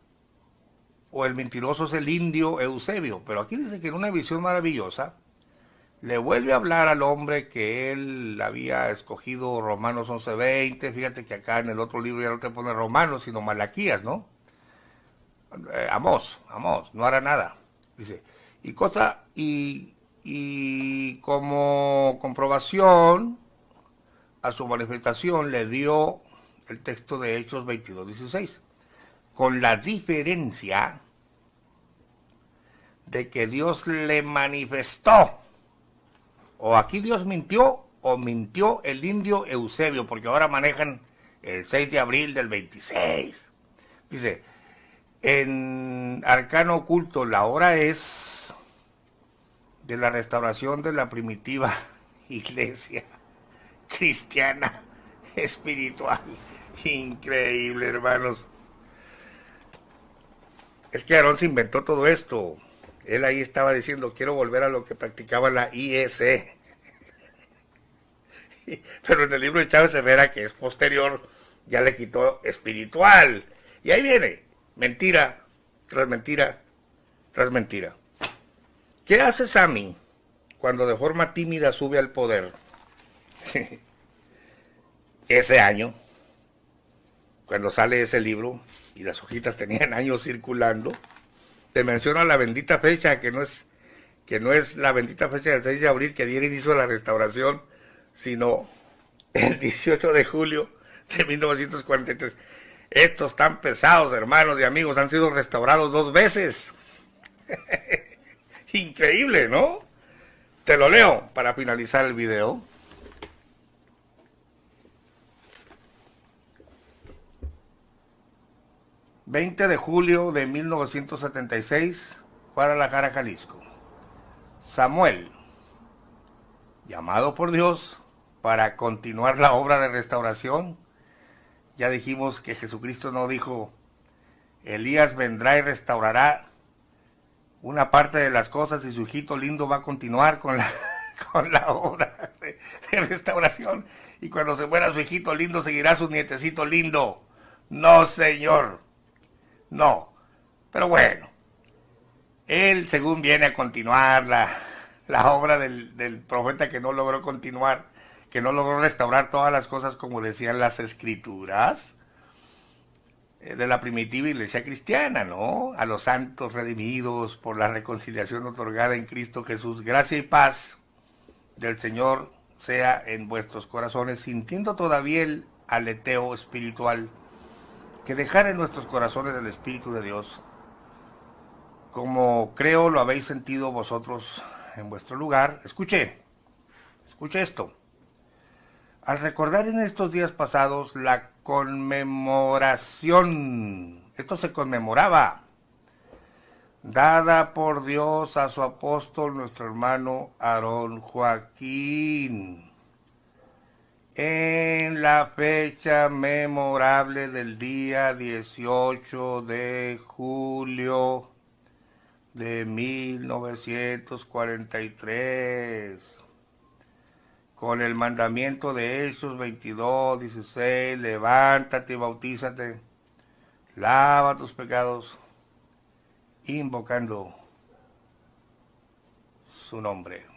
o el mentiroso es el indio Eusebio, pero aquí dice que en una visión maravillosa, le vuelve a hablar al hombre que él había escogido, Romanos 11:20, fíjate que acá en el otro libro ya no te pone Romanos, sino Malaquías, ¿no? Amós, no hará nada, dice, y como comprobación a su manifestación le dio el texto de Hechos 22:16, con la diferencia de que Dios le manifestó, o aquí Dios mintió, o mintió el indio Eusebio, porque ahora manejan el 6 de abril del 26. Dice, en Arcano Oculto, la hora es de la restauración de la primitiva iglesia cristiana espiritual. Increíble, hermanos. Es que Aarón se inventó todo esto. Él ahí estaba diciendo, quiero volver a lo que practicaba la IEC. Pero en el libro de Chávez Herrera, que es posterior, ya le quitó espiritual. Y ahí viene, mentira, tras mentira, tras mentira. ¿Qué hace Sammy cuando de forma tímida sube al poder? Ese año, cuando sale ese libro, y las hojitas tenían años circulando, te menciona la bendita fecha, que no es la bendita fecha del 6 de abril que diera inicio a la restauración, sino el 18 de julio de 1943. Estos tan pesados, hermanos y amigos, han sido restaurados 2 veces. Increíble, ¿no? Te lo leo para finalizar el video. ...20 de julio de 1976... Guadalajara, Jalisco. Samuel, llamado por Dios para continuar la obra de restauración. Ya dijimos que Jesucristo no dijo, Elías vendrá y restaurará una parte de las cosas y su hijito lindo va a continuar con la obra de restauración, y cuando se muera su hijito lindo seguirá su nietecito lindo. No, señor. No, pero bueno, él según viene a continuar la obra del profeta que no logró continuar, que no logró restaurar todas las cosas como decían las escrituras. de la primitiva iglesia cristiana, ¿no? A los santos redimidos por la reconciliación otorgada en Cristo Jesús. Gracia y paz del Señor sea en vuestros corazones, sintiendo todavía el aleteo espiritual, que dejar en nuestros corazones el Espíritu de Dios, como creo lo habéis sentido vosotros en vuestro lugar. Escuche esto. Al recordar en estos días pasados la conmemoración, esto se conmemoraba, dada por Dios a su apóstol, nuestro hermano Aarón Joaquín, en la fecha memorable del día 18 de julio de 1943, con el mandamiento de Hechos 22:16, levántate y bautízate, lava tus pecados, invocando su nombre.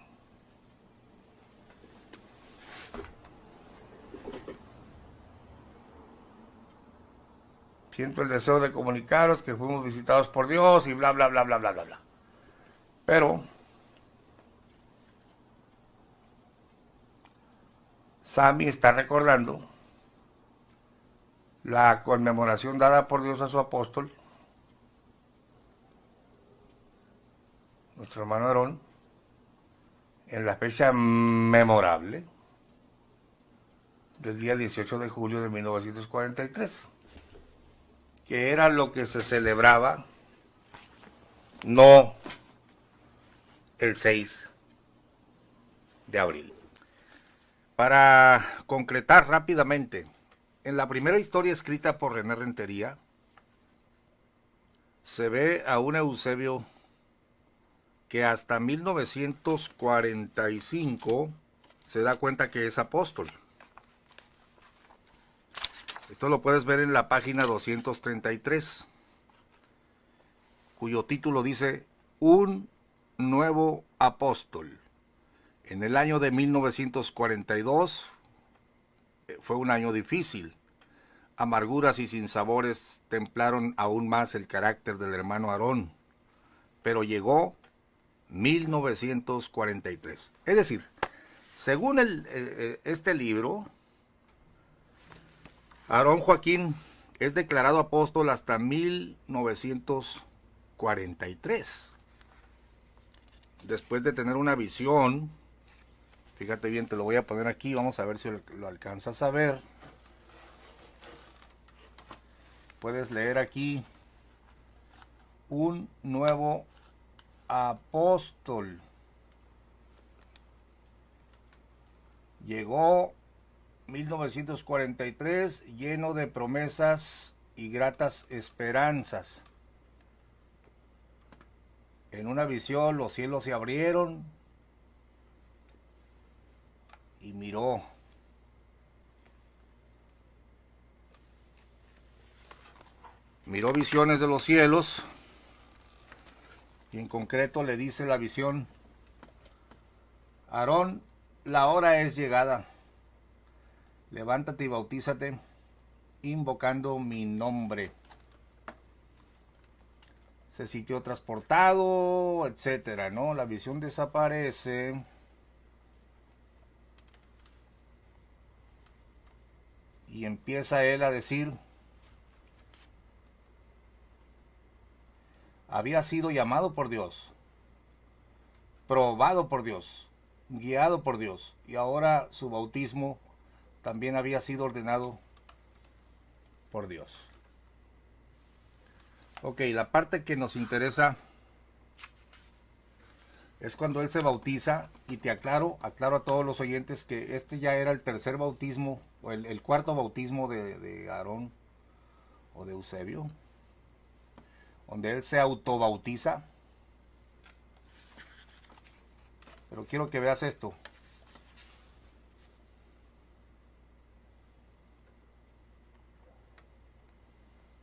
Siento el deseo de comunicaros que fuimos visitados por Dios y bla, bla, bla, bla, bla, bla, bla. Pero Sammy está recordando la conmemoración dada por Dios a su apóstol, nuestro hermano Aarón, en la fecha memorable del día 18 de julio de 1943, que era lo que se celebraba, no el 6 de abril. Para concretar rápidamente, en la primera historia escrita por René Rentería, se ve a un Eusebio que hasta 1945 se da cuenta que es apóstol. Esto lo puedes ver en la página 233, cuyo título dice Un nuevo apóstol. En el año de 1942 fue un año difícil. Amarguras y sinsabores templaron aún más el carácter del hermano Aarón, pero llegó 1943. Es decir, según este libro, Aarón Joaquín es declarado apóstol hasta 1943. Después de tener una visión, fíjate bien, te lo voy a poner aquí, vamos a ver si lo alcanzas a ver. Puedes leer aquí, un nuevo apóstol. Llegó 1943 lleno de promesas y gratas esperanzas. En una visión los cielos se abrieron y miró. Miró visiones de los cielos y en concreto le dice la visión: Aarón, la hora es llegada. Levántate y bautízate, invocando mi nombre. Se sintió transportado, etcétera, ¿no? La visión desaparece. Y empieza él a decir: había sido llamado por Dios, probado por Dios, guiado por Dios, y ahora su bautismo también había sido ordenado por Dios. Ok, la parte que nos interesa es cuando él se bautiza, y te aclaro a todos los oyentes que este ya era el tercer bautismo, o el cuarto bautismo de Aarón o de Eusebio, donde él se autobautiza. Pero quiero que veas esto.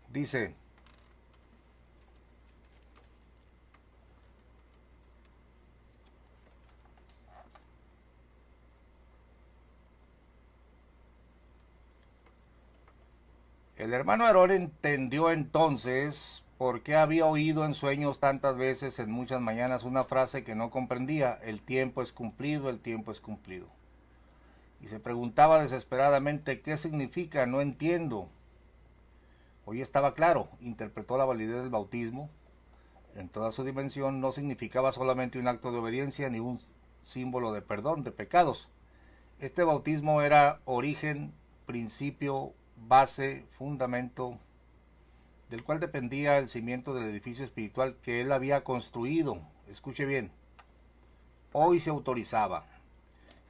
Dice: El hermano Aarón entendió entonces por qué había oído en sueños tantas veces en muchas mañanas una frase que no comprendía: el tiempo es cumplido, el tiempo es cumplido. Y se preguntaba desesperadamente: ¿qué significa? No entiendo. Hoy estaba claro, interpretó la validez del bautismo en toda su dimensión. No significaba solamente un acto de obediencia ni un símbolo de perdón de pecados. Este bautismo era origen, principio, base, fundamento, del cual dependía el cimiento del edificio espiritual que él había construido. Escuche bien, hoy se autorizaba.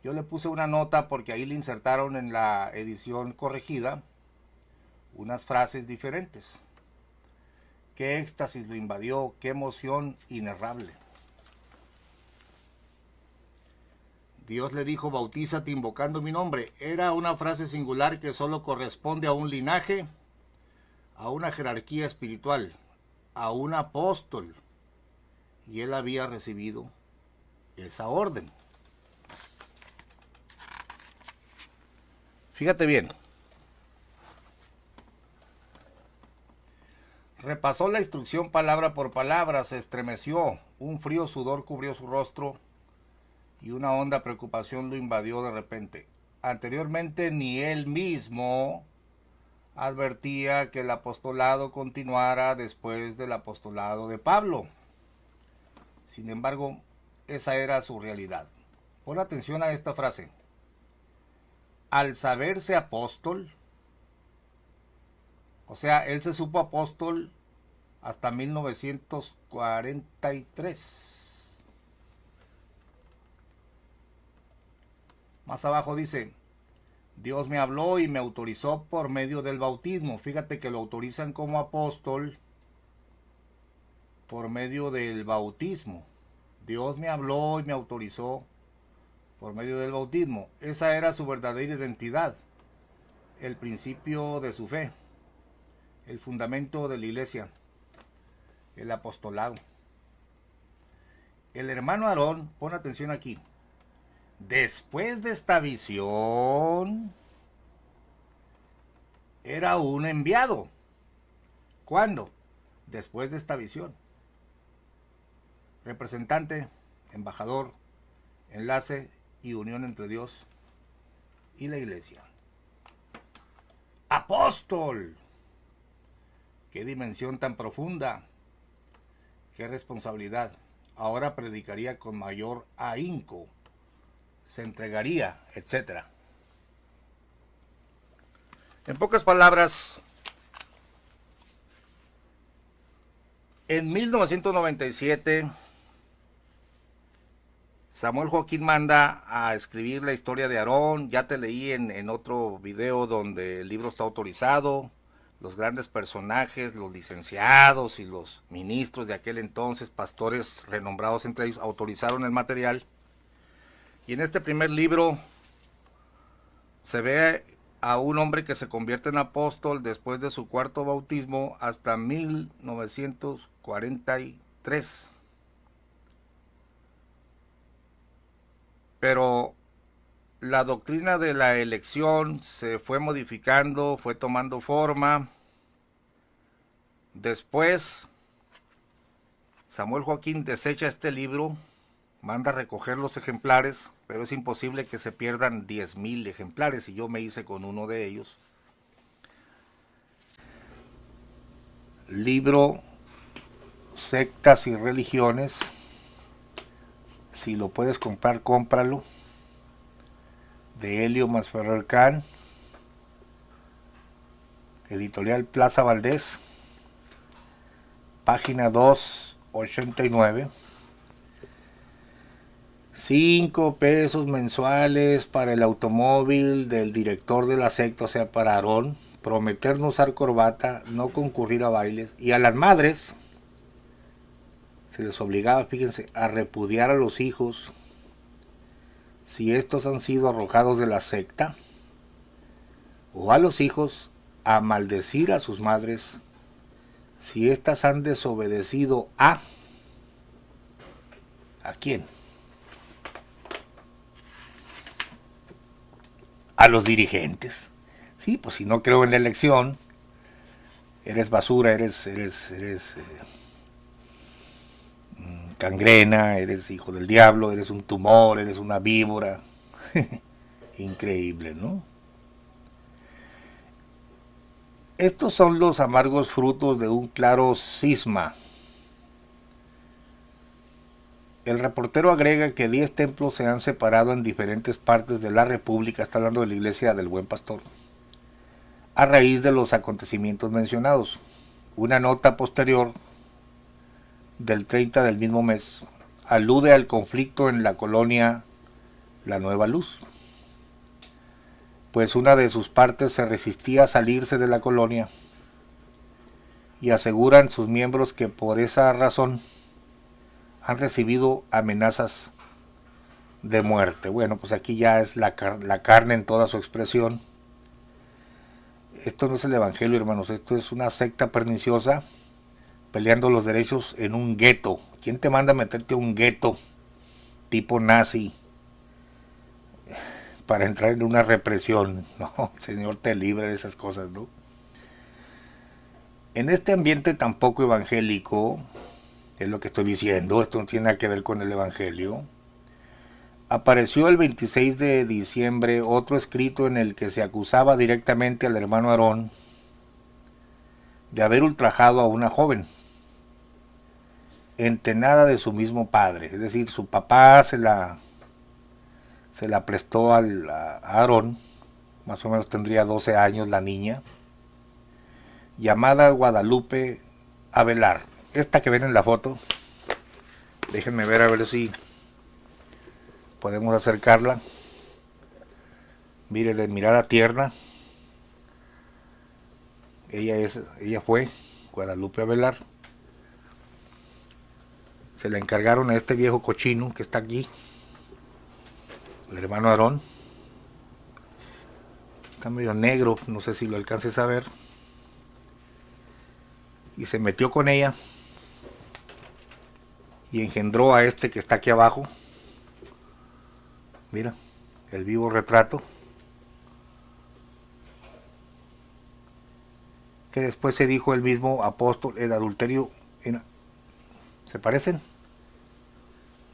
Yo le puse una nota porque ahí le insertaron en la edición corregida unas frases diferentes. Qué éxtasis lo invadió, qué emoción inenarrable. Dios le dijo: bautízate invocando mi nombre. Era una frase singular que solo corresponde a un linaje, a una jerarquía espiritual, a un apóstol. Y él había recibido esa orden. Fíjate bien. Repasó la instrucción palabra por palabra, se estremeció, un frío sudor cubrió su rostro y una honda preocupación lo invadió de repente. Anteriormente ni él mismo advertía que el apostolado continuara después del apostolado de Pablo. Sin embargo, esa era su realidad. Pon atención a esta frase. Al saberse apóstol, o sea, él se supo apóstol hasta 1943. Más abajo dice: Dios me habló y me autorizó por medio del bautismo. Fíjate que lo autorizan como apóstol por medio del bautismo. Dios me habló y me autorizó por medio del bautismo. Esa era su verdadera identidad, el principio de su fe, el fundamento de la iglesia, el apostolado. El hermano Aarón, pon atención aquí, después de esta visión, era un enviado. ¿Cuándo? Después de esta visión. Representante, embajador, enlace y unión entre Dios y la iglesia. Apóstol. Qué dimensión tan profunda. Qué responsabilidad. Ahora predicaría con mayor ahínco. Se entregaría, etc. En pocas palabras, en 1997, Samuel Joaquín manda a escribir la historia de Aarón. Ya te leí en otro video donde el libro está autorizado. Los grandes personajes, los licenciados y los ministros de aquel entonces, pastores renombrados entre ellos, autorizaron el material. Y en este primer libro se ve a un hombre que se convierte en apóstol después de su cuarto bautismo hasta 1943. Pero la doctrina de la elección se fue modificando, fue tomando forma. Después, Samuel Joaquín desecha este libro, manda a recoger los ejemplares, pero es imposible que se pierdan 10,000 ejemplares y yo me hice con uno de ellos. Libro Sectas y Religiones. Si lo puedes comprar, cómpralo. De Helio Masferrer Can, editorial Plaza Valdés, página 289. 5 pesos mensuales para el automóvil del director de la secta, o sea, para Aarón. Prometer no usar corbata, no concurrir a bailes. Y a las madres se les obligaba, fíjense, a repudiar a los hijos si estos han sido arrojados de la secta, o a los hijos a maldecir a sus madres si éstas han desobedecido ¿a quién? A los dirigentes. Sí, pues si no creo en la elección, eres basura, eres gangrena, eres hijo del diablo, eres un tumor, eres una víbora. Increíble, ¿no? Estos son los amargos frutos de un claro cisma. El reportero agrega que 10 templos se han separado en diferentes partes de la República, está hablando de la iglesia del Buen Pastor, a raíz de los acontecimientos mencionados. Una nota posterior del 30 del mismo mes alude al conflicto en la colonia La Nueva Luz, pues una de sus partes se resistía a salirse de la colonia y aseguran sus miembros que por esa razón han recibido amenazas de muerte. Bueno, pues aquí ya es la carne en toda su expresión. Esto no es el evangelio, hermanos, esto es una secta perniciosa peleando los derechos en un gueto. ¿Quién te manda a meterte a un gueto tipo nazi para entrar en una represión? No, el Señor te libre de esas cosas, ¿no? En este ambiente tan poco evangélico, es lo que estoy diciendo, esto no tiene nada que ver con el evangelio, apareció el 26 de diciembre otro escrito en el que se acusaba directamente al hermano Aarón de haber ultrajado a una joven, entenada de su mismo padre, es decir, su papá se la prestó a Aarón, más o menos tendría 12 años la niña, llamada Guadalupe Avelar. Esta que ven en la foto, déjenme ver a ver si podemos acercarla. Miren, de mirada tierna. Ella fue Guadalupe Avelar. Se la encargaron a este viejo cochino que está aquí, el hermano Aarón. Está medio negro, no sé si lo alcances a ver. Y se metió con ella y engendró a este que está aquí abajo. Mira, el vivo retrato. Que después se dijo el mismo apóstol, el adulterio. ¿Se parecen?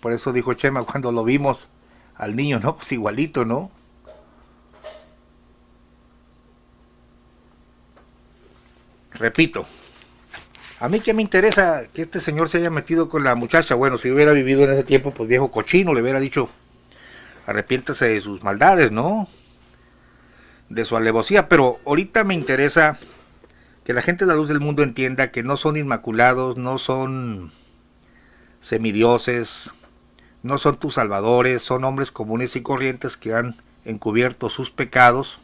Por eso dijo Chema cuando lo vimos al niño, ¿no? Pues igualito, ¿no? Repito, a mí que me interesa que este señor se haya metido con la muchacha. Bueno, si hubiera vivido en ese tiempo, pues viejo cochino, le hubiera dicho, arrepiéntase de sus maldades, ¿no? De su alevosía. Pero ahorita me interesa que la gente de la luz del mundo entienda que no son inmaculados, no son semidioses, no son tus salvadores, son hombres comunes y corrientes que han encubierto sus pecados,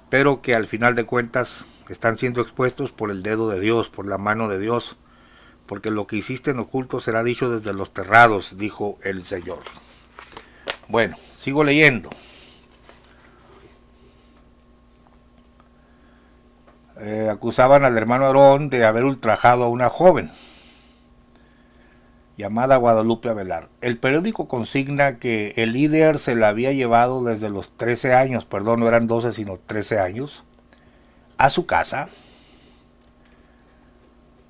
pero que al final de cuentas están siendo expuestos por el dedo de Dios, por la mano de Dios, porque lo que hiciste en oculto será dicho desde los terrados, dijo el Señor. Bueno, sigo leyendo. Acusaban al hermano Aarón de haber ultrajado a una joven llamada Guadalupe Avelar. El periódico consigna que el líder se la había llevado desde los 13 años, perdón, no eran 12 sino 13 años, a su casa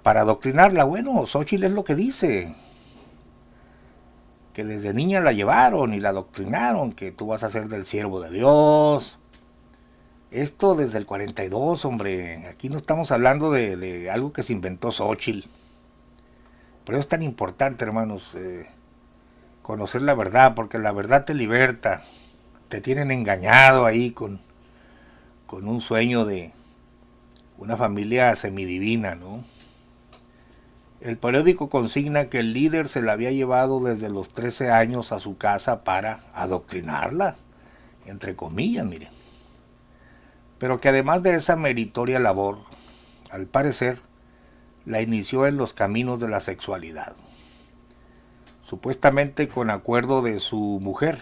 para adoctrinarla. Bueno, Xóchitl es lo que dice, que desde niña la llevaron y la adoctrinaron, que tú vas a ser del siervo de Dios. Esto desde el 42, hombre. Aquí no estamos hablando de algo que se inventó Xóchitl. Por eso es tan importante, hermanos, conocer la verdad, porque la verdad te liberta. Te tienen engañado ahí con un sueño de una familia semidivina, ¿no? El periódico consigna que el líder se la había llevado desde los 13 años a su casa para adoctrinarla, entre comillas, miren. Pero que además de esa meritoria labor, al parecer, la inició en los caminos de la sexualidad, supuestamente con acuerdo de su mujer.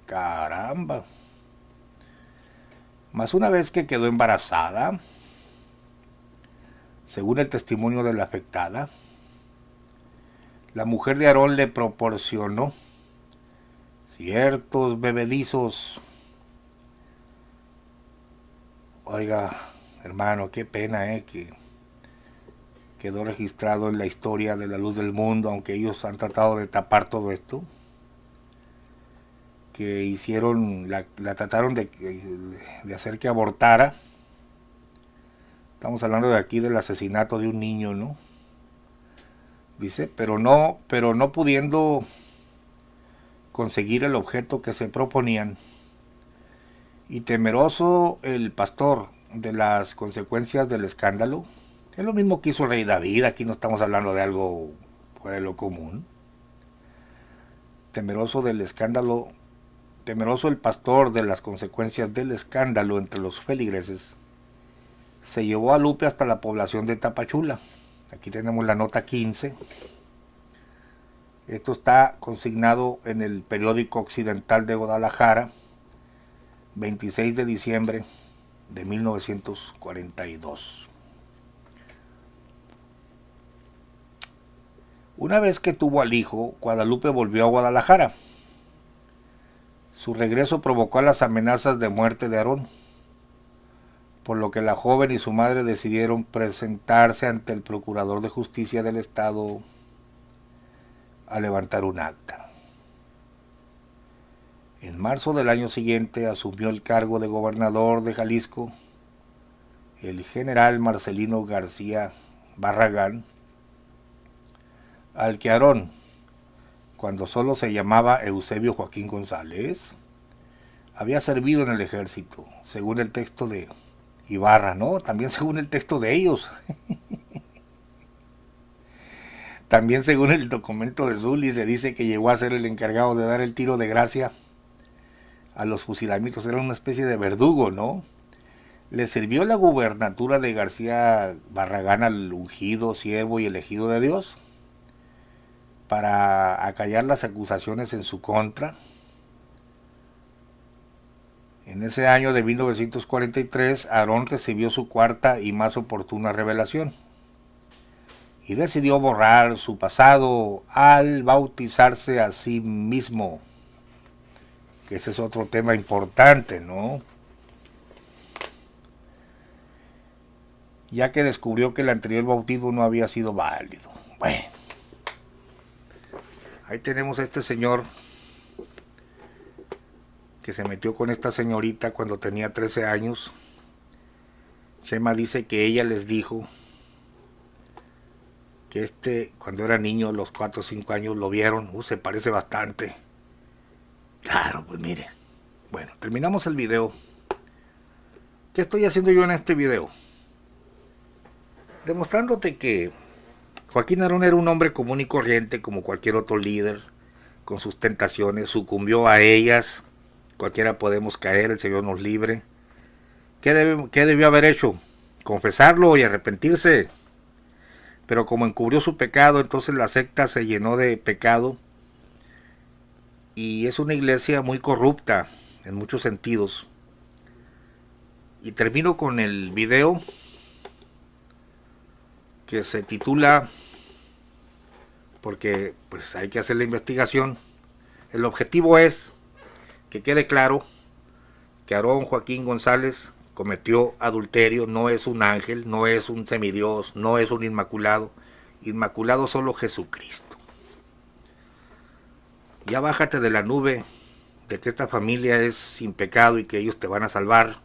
Caramba. Mas una vez que quedó embarazada, según el testimonio de la afectada, la mujer de Aarón le proporcionó ciertos bebedizos. Oiga, hermano, qué pena, que quedó registrado en la historia de la luz del mundo, aunque ellos han tratado de tapar todo esto, que hicieron, la trataron de hacer que abortara. Estamos hablando de aquí del asesinato de un niño, ¿no? Dice, pero no pudiendo conseguir el objeto que se proponían, y temeroso el pastor de las consecuencias del escándalo, es lo mismo que hizo el rey David, aquí no estamos hablando de algo fuera de lo común. Temeroso del escándalo, temeroso el pastor de las consecuencias del escándalo entre los feligreses, se llevó a Lupe hasta la población de Tapachula. Aquí tenemos la nota 15. Esto está consignado en el periódico Occidental de Guadalajara, 26 de diciembre de 1942. Una vez que tuvo al hijo, Guadalupe volvió a Guadalajara. Su regreso provocó las amenazas de muerte de Aarón, por lo que la joven y su madre decidieron presentarse ante el Procurador de Justicia del Estado a levantar un acta. En marzo del año siguiente asumió el cargo de gobernador de Jalisco el general Marcelino García Barragán, al que Aarón, cuando solo se llamaba Eusebio Joaquín González, había servido en el ejército, según el texto de Ibarra, ¿no? También según el texto de ellos. También según el documento de Zully se dice que llegó a ser el encargado de dar el tiro de gracia a los fusilamientos. Era una especie de verdugo, ¿no? Le sirvió la gubernatura de García Barragán al ungido, siervo y elegido de Dios para acallar las acusaciones en su contra. En ese año de 1943, Aarón recibió su cuarta y más oportuna revelación y decidió borrar su pasado al bautizarse a sí mismo, que ese es otro tema importante, ¿no? Ya que descubrió que el anterior bautismo no había sido válido. Bueno, ahí tenemos a este señor que se metió con esta señorita cuando tenía 13 años. Chema dice que ella les dijo que cuando era niño, los 4 o 5 años, lo vieron. Se parece bastante. Claro, pues mire. Bueno, terminamos el video. ¿Qué estoy haciendo yo en este video? Demostrándote que Joaquín Aarón era un hombre común y corriente como cualquier otro líder, con sus tentaciones, sucumbió a ellas. Cualquiera podemos caer, el Señor nos libre. ¿Qué debió haber hecho? Confesarlo y arrepentirse. Pero como encubrió su pecado, entonces la secta se llenó de pecado. Y es una iglesia muy corrupta en muchos sentidos. Y termino con el video que se titula, porque pues hay que hacer la investigación. El objetivo es que quede claro que Aarón Joaquín González cometió adulterio, no es un ángel, no es un semidios, no es un inmaculado. Inmaculado solo Jesucristo. Ya bájate de la nube de que esta familia es sin pecado y que ellos te van a salvar.